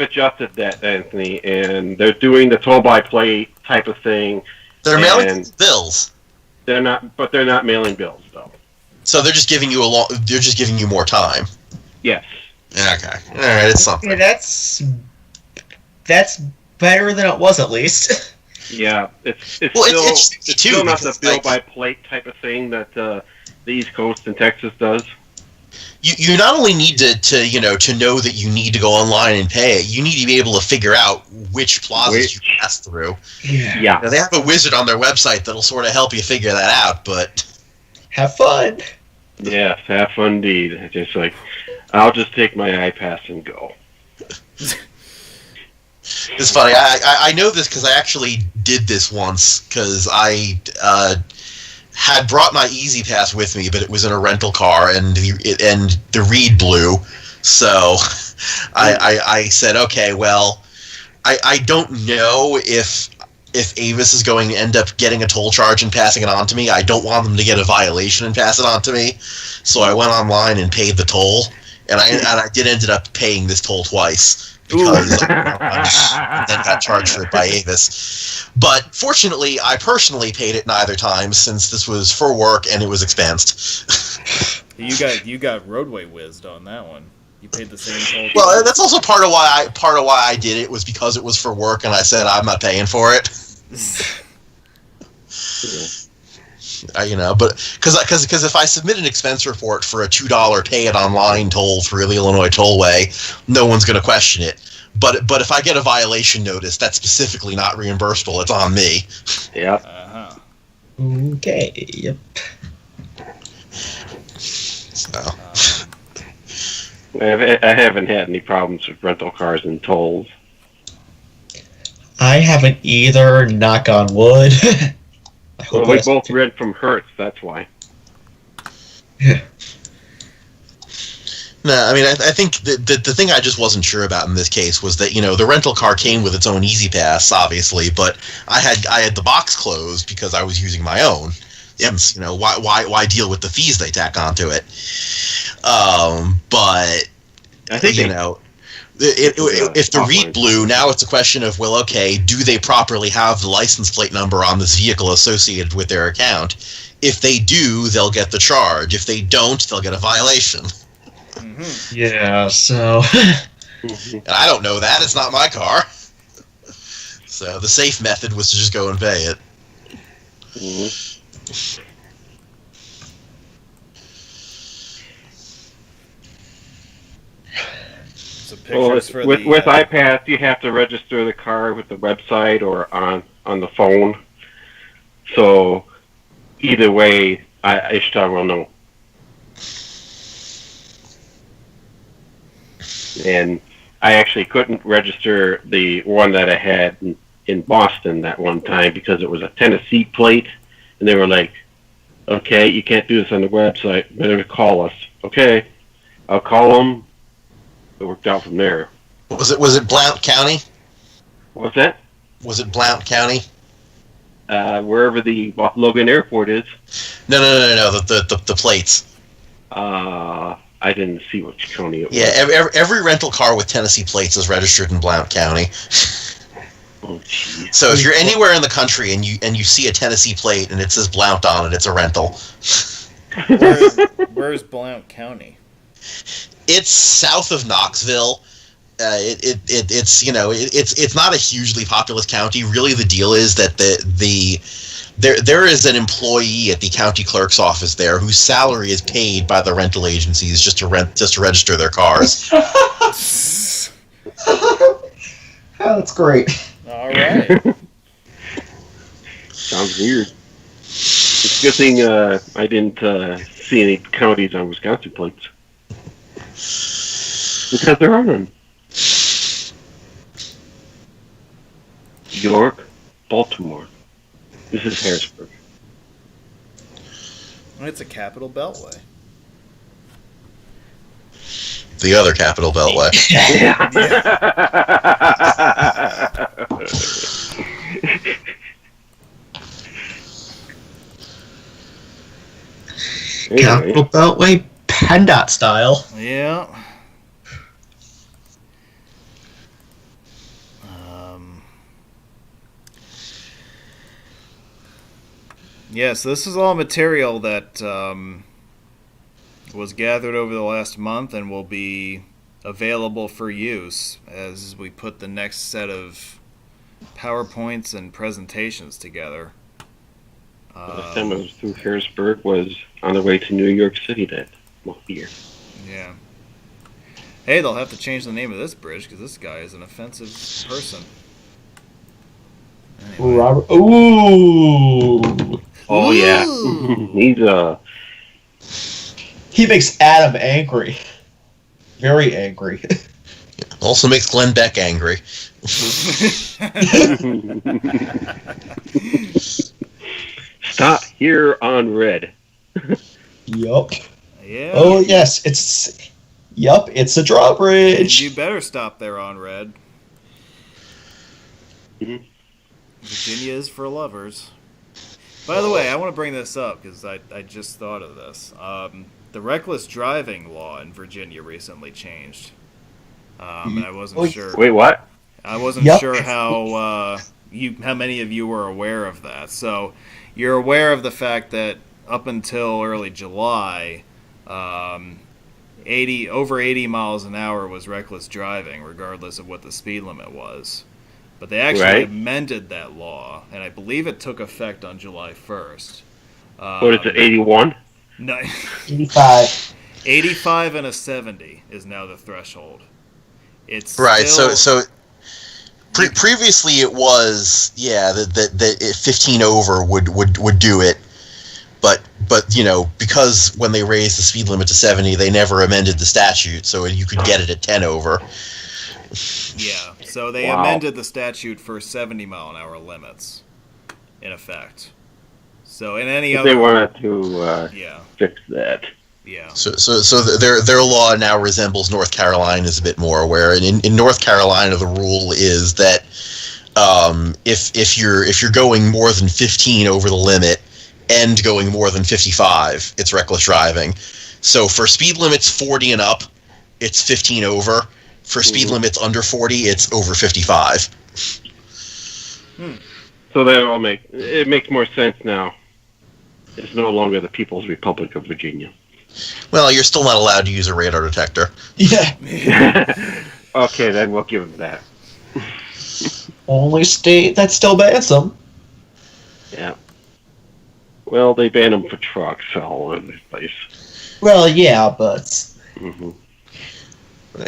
adjusted that, Anthony, and they're doing the toll by plate type of thing. They're mailing bills. They're not mailing bills though. So they're just giving you they're just giving you more time. Yes. Okay. All right. It's something. Yeah, that's better than it was, at least. Yeah, it's interesting too, still not the because, bill by plate type of thing that the East Coast and Texas does. You not only need to know that you need to go online and pay it, you need to be able to figure out which plazas you pass through. Yeah. Now, they have a wizard on their website that'll sort of help you figure that out, but Have fun. Yes, have fun indeed. It's just like, I'll just take my iPass and go. it's funny. I know this because I actually did this once because I had brought my Easy Pass with me, but it was in a rental car, and the reed blew. So I said, okay, well, I don't know if Avis is going to end up getting a toll charge and passing it on to me. I don't want them to get a violation and pass it on to me. So I went online and paid the toll, And I did ended up paying this toll twice because I then got charged for it by Avis. But fortunately, I personally paid it neither time since this was for work and it was expensed. You got roadway whizzed on that one. You paid the same toll. Well, that's also part of why I did it was because it was for work, and I said I'm not paying for it. But because if I submit an expense report for a $2 pay it online toll through the Illinois Tollway, no one's going to question it. But if I get a violation notice, that's specifically not reimbursable. It's on me. Yep. Uh-huh. Okay. Yep. So. I haven't had any problems with rental cars and tolls. I haven't either. Knock on wood. I hope Well, we both read from Hertz, that's why. No, I mean, I think the thing I just wasn't sure about in this case was that, the rental car came with its own Easy Pass, obviously, but I had the box closed because I was using my own. Since, why deal with the fees they tack onto it? But, I think if the REIT blew, now it's a question of, well, okay, do they properly have the license plate number on this vehicle associated with their account? If they do, they'll get the charge. If they don't, they'll get a violation. Mm-hmm. Yeah, so... And I don't know that. It's not my car. So the safe method was to just go and pay it. Mm-hmm. Well, with iPass, you have to register the car with the website or on the phone. So either way, Ishtar will know. And I actually couldn't register the one that I had in Boston that one time because it was a Tennessee plate, and they were like, "Okay, you can't do this on the website. Better call us." Okay, I'll call them. It worked out from there. Was it Blount County? What's that? Was it Blount County? Wherever the Logan Airport is. No. The plates. I didn't see which county it was. Yeah, every rental car with Tennessee plates is registered in Blount County. Oh, jeez. So if you're anywhere in the country and you see a Tennessee plate and it says Blount on it, it's a rental. Where's Blount County? It's south of Knoxville. It's not a hugely populous county. Really, the deal is that there is an employee at the county clerk's office there whose salary is paid by the rental agencies just to register their cars. Oh, that's great. All right. Sounds weird. It's a good thing I didn't see any counties on Wisconsin plates. Because there are none. York, Baltimore. This is Harrisburg. It's a capital beltway. The other capital beltway. Capital Beltway, PennDOT style. Yeah. So this is all material that was gathered over the last month and will be available for use as we put the next set of PowerPoints and presentations together. Last time I was through Harrisburg was on the way to New York City that year. Yeah. Hey, they'll have to change the name of this bridge because this guy is an offensive person. Anyway. Robert. Ooh. Oh yeah. He makes Adam angry. Very angry. Also makes Glenn Beck angry. Stop here on red. Yup. Yeah. Oh yes, it's a drawbridge. You better stop there on red. Mm-hmm. Virginia is for lovers. By the way, I want to bring this up because I just thought of this. the reckless driving law in Virginia recently changed, and I wasn't sure. Wait, what? I wasn't sure how many of you were aware of that. So you're aware of the fact that up until early July, over 80 miles an hour was reckless driving, regardless of what the speed limit was. But they actually amended that law, and I believe it took effect on July 1st. What is it, 81? No, 85. 85 and a 70 is now the threshold. It's Right. still, Previously it was that 15 over would do it, but because when they raised the speed limit to 70, they never amended the statute, so you could get it at 10 over. Yeah, so they amended the statute for 70 mile an hour limits, in effect. So in any other, they wanted to fix that. Yeah. So their law now resembles North Carolina's a bit more, where in North Carolina the rule is that if you're going more than 15 over the limit and going more than 55, it's reckless driving. So for speed limits 40 and up, it's 15 over. For speed limits under 40, it's over 55. So that all makes more sense now. It's no longer the People's Republic of Virginia. Well, you're still not allowed to use a radar detector. Yeah. Okay, then we'll give them that. Only state that still bans them. Yeah. Well, they ban them for trucks all over the place. Well, yeah, but... Mm-hmm.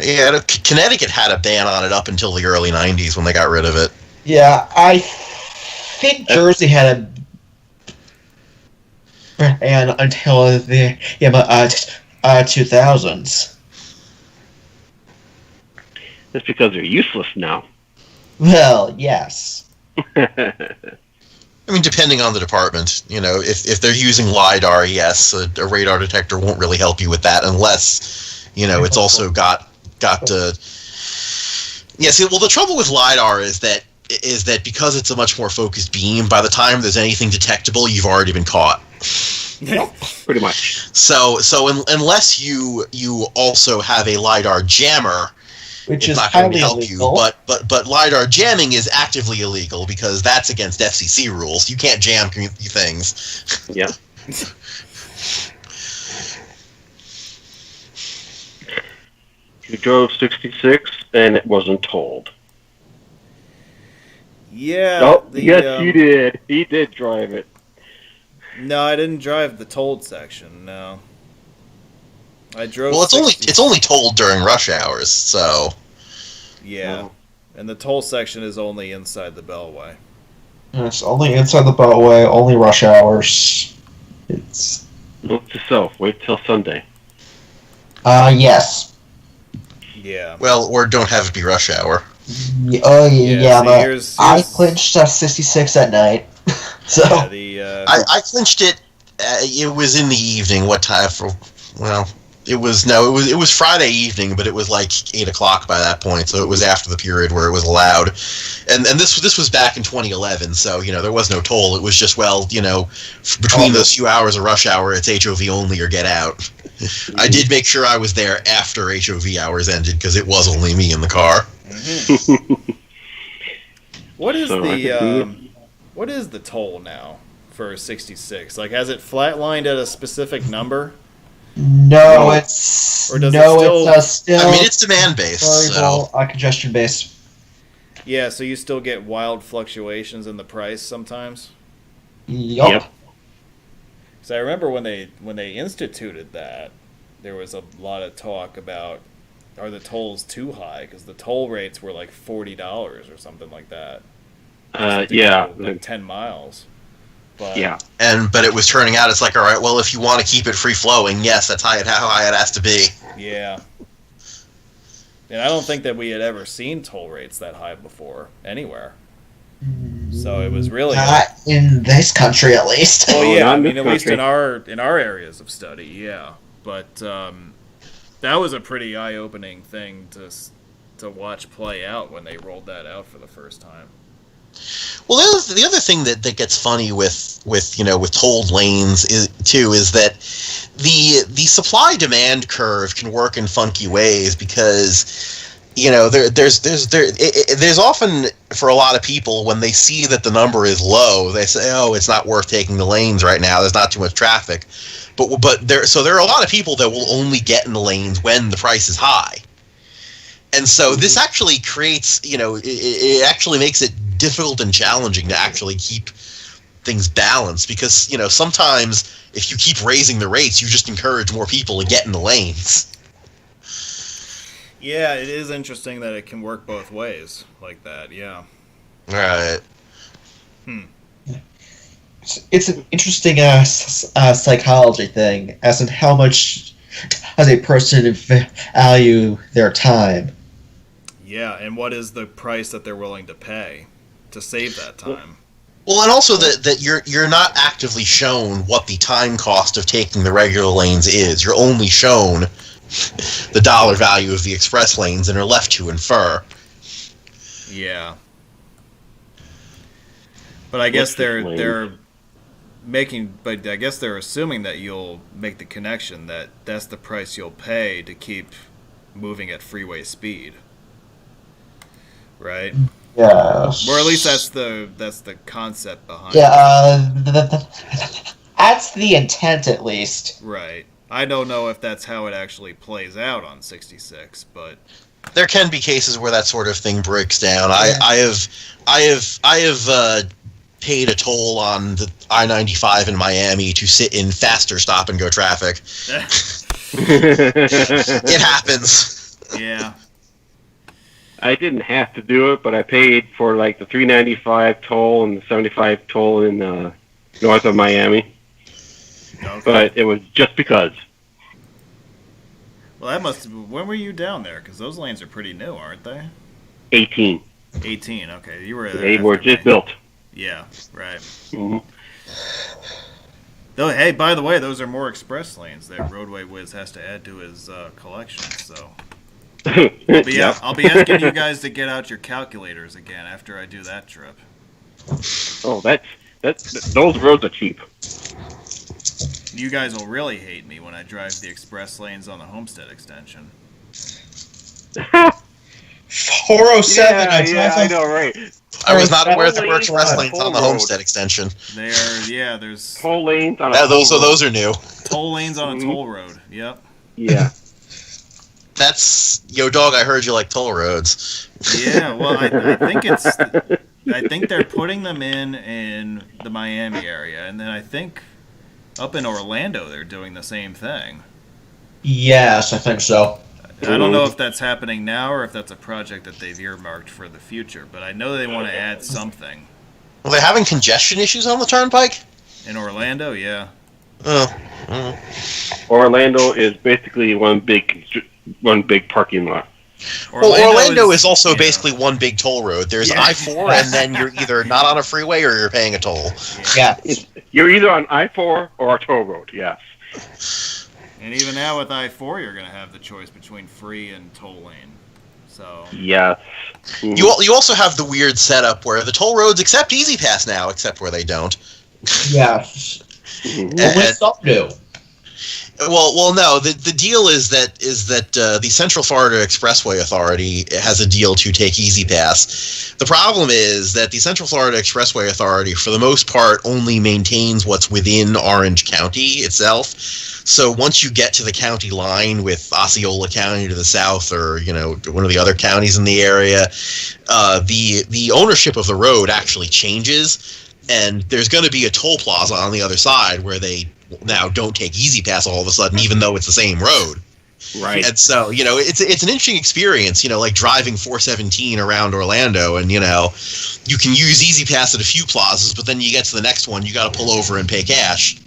Yeah, Connecticut had a ban on it up until the early 90s when they got rid of it. Yeah, I think Jersey had a... And until the 2000s. That's because they're useless now. Well, yes. I mean, depending on the department, if they're using LiDAR, yes, a radar detector won't really help you with that unless, it's also got to... Yeah, see, well, the trouble with LiDAR is that because it's a much more focused beam, by the time there's anything detectable, you've already been caught. Pretty much. So unless you also have a LiDAR jammer, Which it's is not going to highly help you. illegal. But LiDAR jamming is actively illegal because that's against FCC rules. You can't jam things. Yeah. You drove 66 and it wasn't tolled. Yeah. Oh, yes, you did. He did drive it. No, I didn't drive the tolled section. No. I drove. Well, it's only tolled during rush hours, so. Yeah, and the toll section is only inside the Beltway. It's only inside the Beltway, only rush hours. It's... Note to self, wait till Sunday. Yes. Yeah. Well, or don't have it be rush hour. Yeah, see, but here's- I clinched 66 at night. So Yeah, I clinched it. It was in the evening. What time? It was Friday evening, but it was like 8:00 by that point, so it was after the period where it was allowed. And this was back in 2011, so there was no toll. It was just between those few hours of rush hour, it's HOV only or get out. I did make sure I was there after HOV hours ended because it was only me in the car. What is So what is the toll now for 66? Like, has it flatlined at a specific number? no, it's Or does it it's still I mean, it's demand based, so congestion based. Yeah, so you still get wild fluctuations in the price sometimes. Yup. So I remember when they instituted that, there was a lot of talk about, are the tolls too high? Because the toll rates were like $40 or something like that. Yeah. Like 10 miles. But, Yeah. but it was turning out it's like, all right, well, if you want to keep it free flowing, yes, that's how high it has to be. Yeah. And I don't think that we had ever seen toll rates that high before anywhere. So it was really Not in this country, at least. Oh yeah, not I in mean this at least country. in our areas of study, yeah. But that was a pretty eye-opening thing to watch play out when they rolled that out for the first time. Well, the other thing that gets funny with tolled lanes is that the supply demand curve can work in funky ways because there's often, for a lot of people, when they see that the number is low, they say, oh, it's not worth taking the lanes right now, there's not too much traffic. But there are a lot of people that will only get in the lanes when the price is high. And so this actually creates, it actually makes it difficult and challenging to actually keep things balanced because, sometimes if you keep raising the rates, you just encourage more people to get in the lanes. Yeah, it is interesting that it can work both ways like that, yeah. Right. It's an interesting psychology thing, as in how much does a person value their time. Yeah, and what is the price that they're willing to pay to save that time? Well, and also that you're not actively shown what the time cost of taking the regular lanes is. You're only shown the dollar value of the express lanes and are left to infer. Yeah. But I guess they're assuming that you'll make the connection that that's the price you'll pay to keep moving at freeway speed. Right? Yes. Or at least that's the concept behind it. That's the intent, at least. Right. I don't know if that's how it actually plays out on 66, but there can be cases where that sort of thing breaks down. I have paid a toll on the I-95 in Miami to sit in faster stop and go traffic. It happens. Yeah. I didn't have to do it, but I paid for like the 395 toll and the 75 toll in north of Miami. Okay. But it was just because. Well, that must have, when were you down there? Because those lanes are pretty new, aren't they? 18. 18, okay. You were there. They were just built. Yeah, right. Mm-hmm. Though, hey, by the way, those are more express lanes that roadwaywiz has to add to his collection, so... I'll be asking you guys to get out your calculators again after I do that trip. Oh, that's those roads are cheap. You guys will really hate me when I drive the express lanes on the Homestead extension. 407. I know, right? I was not aware there were express lanes on the Homestead extension. There's toll lanes on those are new. Toll lanes on a toll road. Yep. Yeah. That's dog. I heard you like toll roads. Yeah, well, I think they're putting them in the Miami area, and then I think up in Orlando they're doing the same thing. Yes, I think so. I don't know if that's happening now or if that's a project that they've earmarked for the future, but I know they want to add something. Well, they're having congestion issues on the turnpike? In Orlando, yeah. Oh. Orlando is basically one big parking lot. Orlando is also basically one big toll road. There's I-4, and then you're either not on a freeway or you're paying a toll. Yeah. You're either on I-4 or a toll road, yes. And even now with I-4, you're going to have the choice between free and toll lane. So yes. You also have the weird setup where the toll roads accept Easy Pass now, except where they don't. Yes. What's up new? Well, no. The deal is that the Central Florida Expressway Authority has a deal to take Easy Pass. The problem is that the Central Florida Expressway Authority, for the most part, only maintains what's within Orange County itself. So once you get to the county line with Osceola County to the south, or one of the other counties in the area, the ownership of the road actually changes, and there's going to be a toll plaza on the other side where they now don't take Easy Pass all of a sudden, even though it's the same road. Right. And so, it's an interesting experience, like driving 417 around Orlando, and, you can use Easy Pass at a few plazas, but then you get to the next one, you got to pull over and pay cash.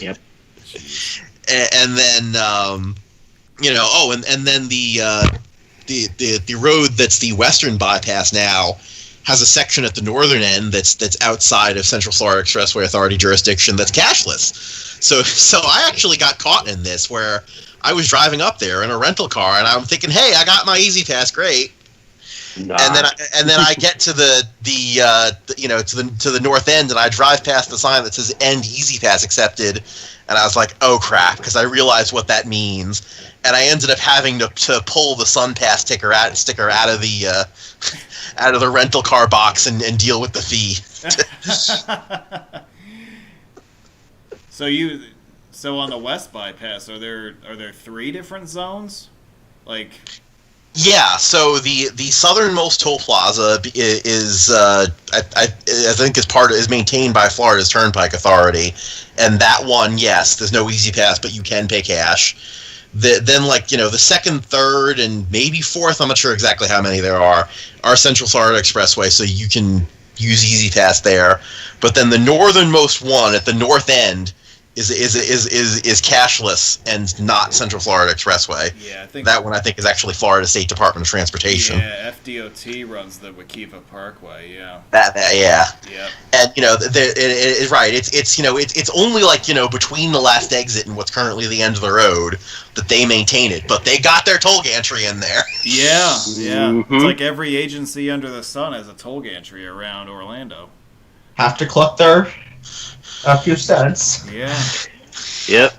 Yep. And then, and then the road that's the western bypass now has a section at the northern end that's outside of Central Florida Expressway Authority jurisdiction that's cashless. So I actually got caught in this where I was driving up there in a rental car and I'm thinking, hey, I got my Easy Pass, great. Nah. And then I get to the north end and I drive past the sign that says End Easy Pass accepted, and I was like, oh crap, because I realized what that means, and I ended up having to pull the SunPass sticker out of the out of the rental car box and deal with the fee. So on the West Bypass, are there 3 different zones? Like, yeah, so the southernmost toll plaza is I think is maintained by Florida's Turnpike Authority, and that one, yes, there's no Easy Pass, but you can pay cash. Then the second, third, and maybe fourth, I'm not sure exactly how many there are Central Florida Expressway, so you can use Easy Pass there. But then the northernmost one at the north end is cashless and not Central Florida Expressway. Yeah, I think that one is actually Florida State Department of Transportation. Yeah, FDOT runs the Wekiva Parkway. Yeah. Yeah. Yep. And right. It's only between the last exit and what's currently the end of the road that they maintain it, but they got their toll gantry in there. Yeah. Mm-hmm. It's like every agency under the sun has a toll gantry around Orlando. Have to collect their a few cents. Yeah. Yep.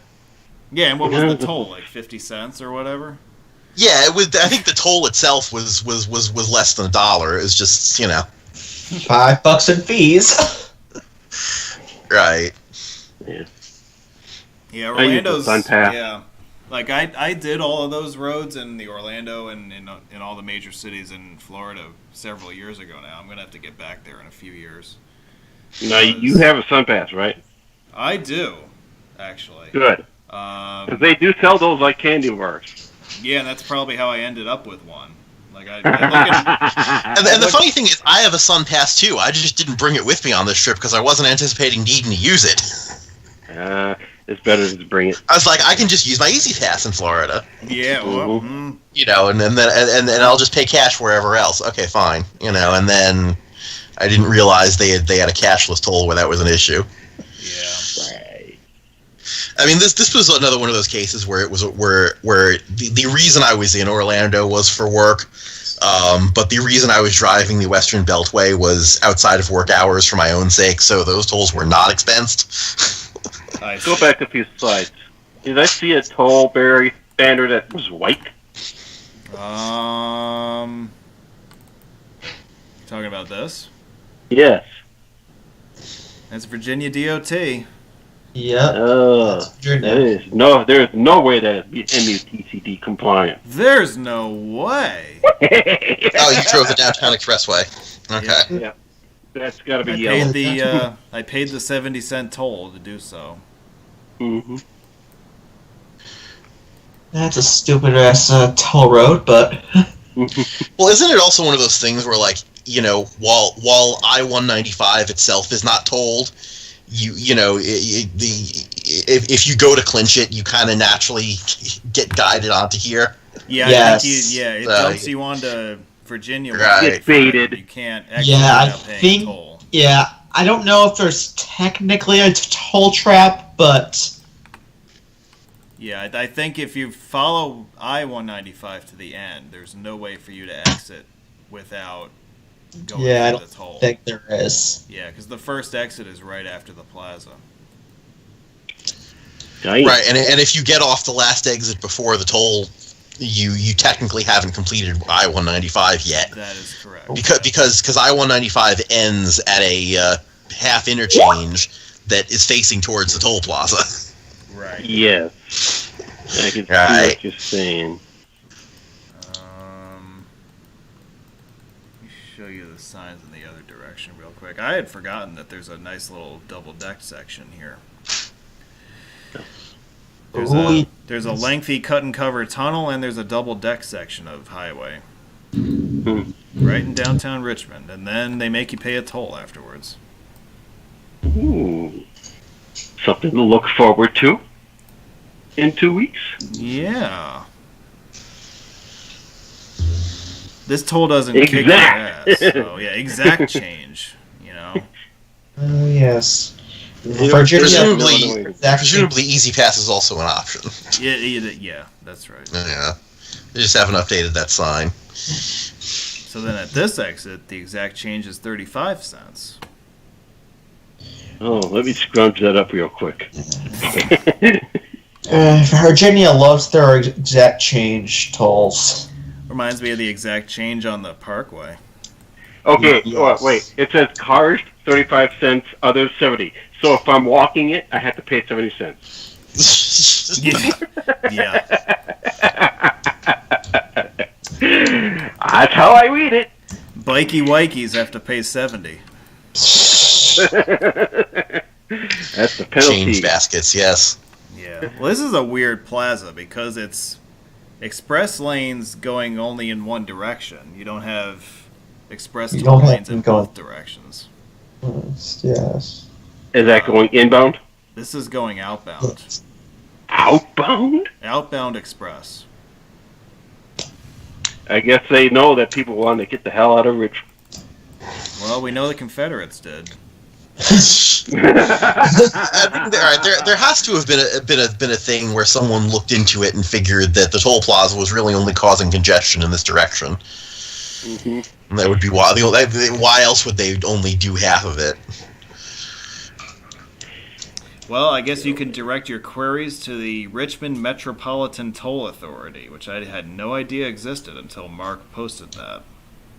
Yeah, and what was the toll? Like 50 cents or whatever? Yeah, it was. I think the toll itself was less than $1. It was just $5 in fees. Right. Yeah. Yeah, Orlando's. I use the SunPass. Yeah. Like I did all of those roads in the Orlando and in all the major cities in Florida several years ago now. I'm gonna have to get back there in a few years. Now, you have a SunPass, right? I do, actually. Good. Because they do sell those like candy bars. Yeah, and that's probably how I ended up with one. Like I look at, and the funny thing is, I have a SunPass too. I just didn't bring it with me on this trip because I wasn't anticipating needing to use it. It's better to bring it. I was like, I can just use my Easy Pass in Florida. Yeah, well, Mhm. And then I'll just pay cash wherever else. Okay, fine. And then I didn't realize they had a cashless toll where that was an issue. Yeah. Right. I mean, this was another one of those cases where it was where the reason I was in Orlando was for work, but the reason I was driving the Western Beltway was outside of work hours for my own sake, so those tolls were not expensed. Nice. Go back a few slides. Did I see a toll banner that was white? Talking about this? Yes. That's Virginia DOT. Yeah. There's no way that is MUTCD compliant. There's no way. Oh, you drove the downtown expressway. Okay. Yeah. That's got to be I yellow. paid the 70-cent toll to do so. Mm-hmm. That's a stupid ass toll road, but Well, isn't it also one of those things where, while I-195 itself is not tolled, if you go to clinch it, you kind of naturally get guided onto here. Yeah, Yes. I think it jumps you onto Virginia. Right. Get baited. You can't exit yeah, without paying toll. I don't know if there's technically a toll trap, but Yeah, I think if you follow I-195 to the end, there's no way for you to exit without going yeah, I through don't the toll. think there is. Yeah, because the first exit is right after the plaza. Nice. Right, and if you get off the last exit before the toll, you technically haven't completed I-195 yet. That is correct. Because I-195 ends at a half interchange that is facing towards the toll plaza. Right. Yes. I can see Right. what you're saying. Let me show you the signs in the other direction real quick. I had forgotten that there's a nice little double deck section here. There's a lengthy cut and cover tunnel, and there's a double deck section of highway right in downtown Richmond, and then they make you pay a toll afterwards. Ooh. Something to look forward to in 2 weeks. Yeah. This toll doesn't kick your ass. Exact. So, yeah, exact change, Oh, yes. Presumably Easy Pass is also an option. Yeah, that's right. Yeah. They just haven't updated that sign. So then at this exit, the exact change is 35 cents. Oh, let me scrunch that up real quick. Virginia loves their exact change tolls. Reminds me of the exact change on the Parkway. Okay, Yes. wait. It says cars 35 cents, others 70. So if I'm walking it, I have to pay 70 cents. Yeah. That's how I read it. Bikey Wikies have to pay 70. That's the penalty. Change baskets, yes. Yeah. Well, this is a weird plaza because it's express lanes going only in one direction. You don't have express You toll don't have lanes in them going- both directions. Yes. Is that going inbound? This is going outbound. Outbound? Outbound express. I guess they know that people want to get the hell out of Richmond. Well, we know the Confederates did. I think there has to have been a thing where someone looked into it and figured that the toll plaza was really only causing congestion in this direction. Mm-hmm. And that would be why. Why else would they only do half of it? Well, I guess you can direct your queries to the Richmond Metropolitan Toll Authority, which I had no idea existed until Mark posted that.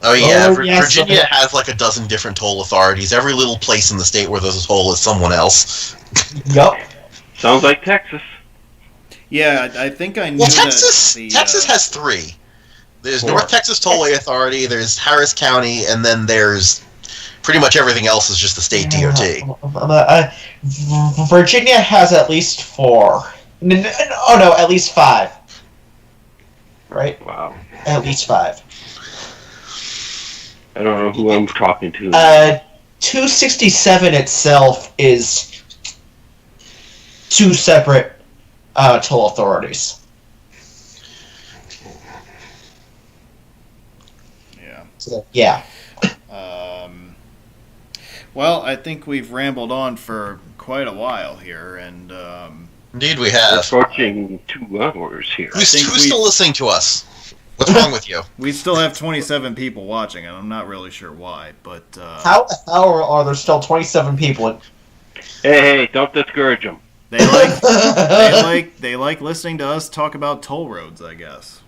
Oh yeah, Oh, yes. Virginia has like a dozen different toll authorities. Every little place in the state where there's a toll is someone else. Yup. Sounds like Texas. Yeah, I think I knew Well, Texas that Texas has three. There's 4. North Texas Tollway Authority, there's Harris County, and then there's pretty much everything else is just the state DOT. Virginia has at least 4. At least 5. Right? Wow. At least 5. I don't know who I'm talking to. 267 itself is 2 separate toll authorities. Yeah. So, yeah. Well, I think we've rambled on for quite a while here, and Indeed, we We're have. approaching 2 hours here. Who's think we- still listening to us? What's wrong with you? we still have 27 people watching, and I'm not really sure why, but How are there still 27 people? Hey, don't discourage them. they like listening to us talk about toll roads, I guess.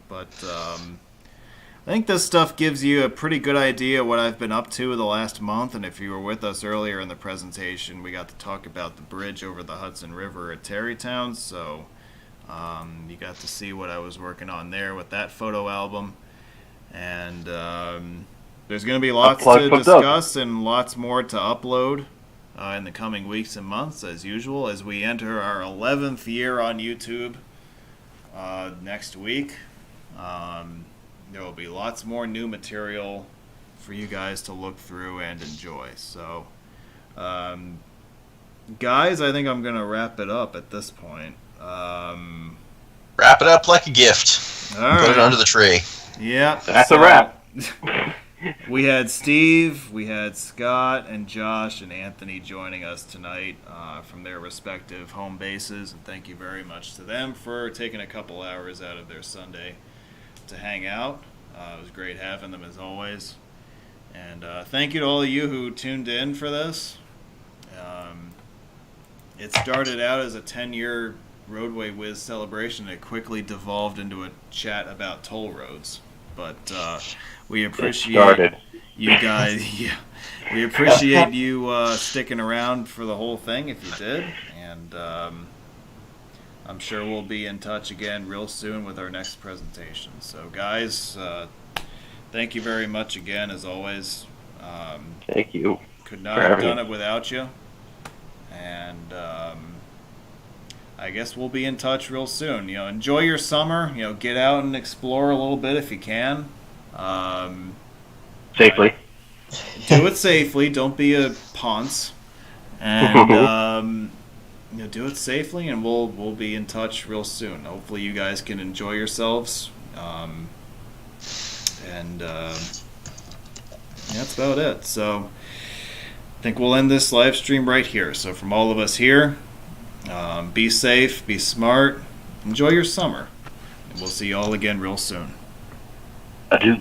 But I think this stuff gives you a pretty good idea what I've been up to the last month, and if you were with us earlier in the presentation, we got to talk about the bridge over the Hudson River at Tarrytown, so you got to see what I was working on there with that photo album. And there's going to be lots to discuss and lots more to upload in the coming weeks and months, as usual, as we enter our 11th year on YouTube next week. There will be lots more new material for you guys to look through and enjoy. So, guys, I think I'm going to wrap it up at this point. Wrap it up like a gift. All Put it right. under the tree. Yeah. That's a wrap. We had Steve, we had Scott, and Josh and Anthony joining us tonight from their respective home bases. And thank you very much to them for taking a couple hours out of their Sunday to hang out. It was great having them as always. And thank you to all of you who tuned in for this. It started out as a 10-year roadwaywiz celebration. It quickly devolved into a chat about toll roads. But we appreciate you guys. Yeah, we appreciate you sticking around for the whole thing if you did. And I'm sure we'll be in touch again real soon with our next presentation. So, guys, thank you very much again, as always. Thank you. Could not for have having done me. it without you. And I guess we'll be in touch real soon. You know, enjoy your summer. You know, get out and explore a little bit if you can. Safely. Do it safely. Don't be a ponce. And you know, do it safely, and we'll be in touch real soon. Hopefully, you guys can enjoy yourselves. Yeah, that's about it. So, I think we'll end this live stream right here. So, from all of us here, be safe, be smart, enjoy your summer, and we'll see you all again real soon. Adieu.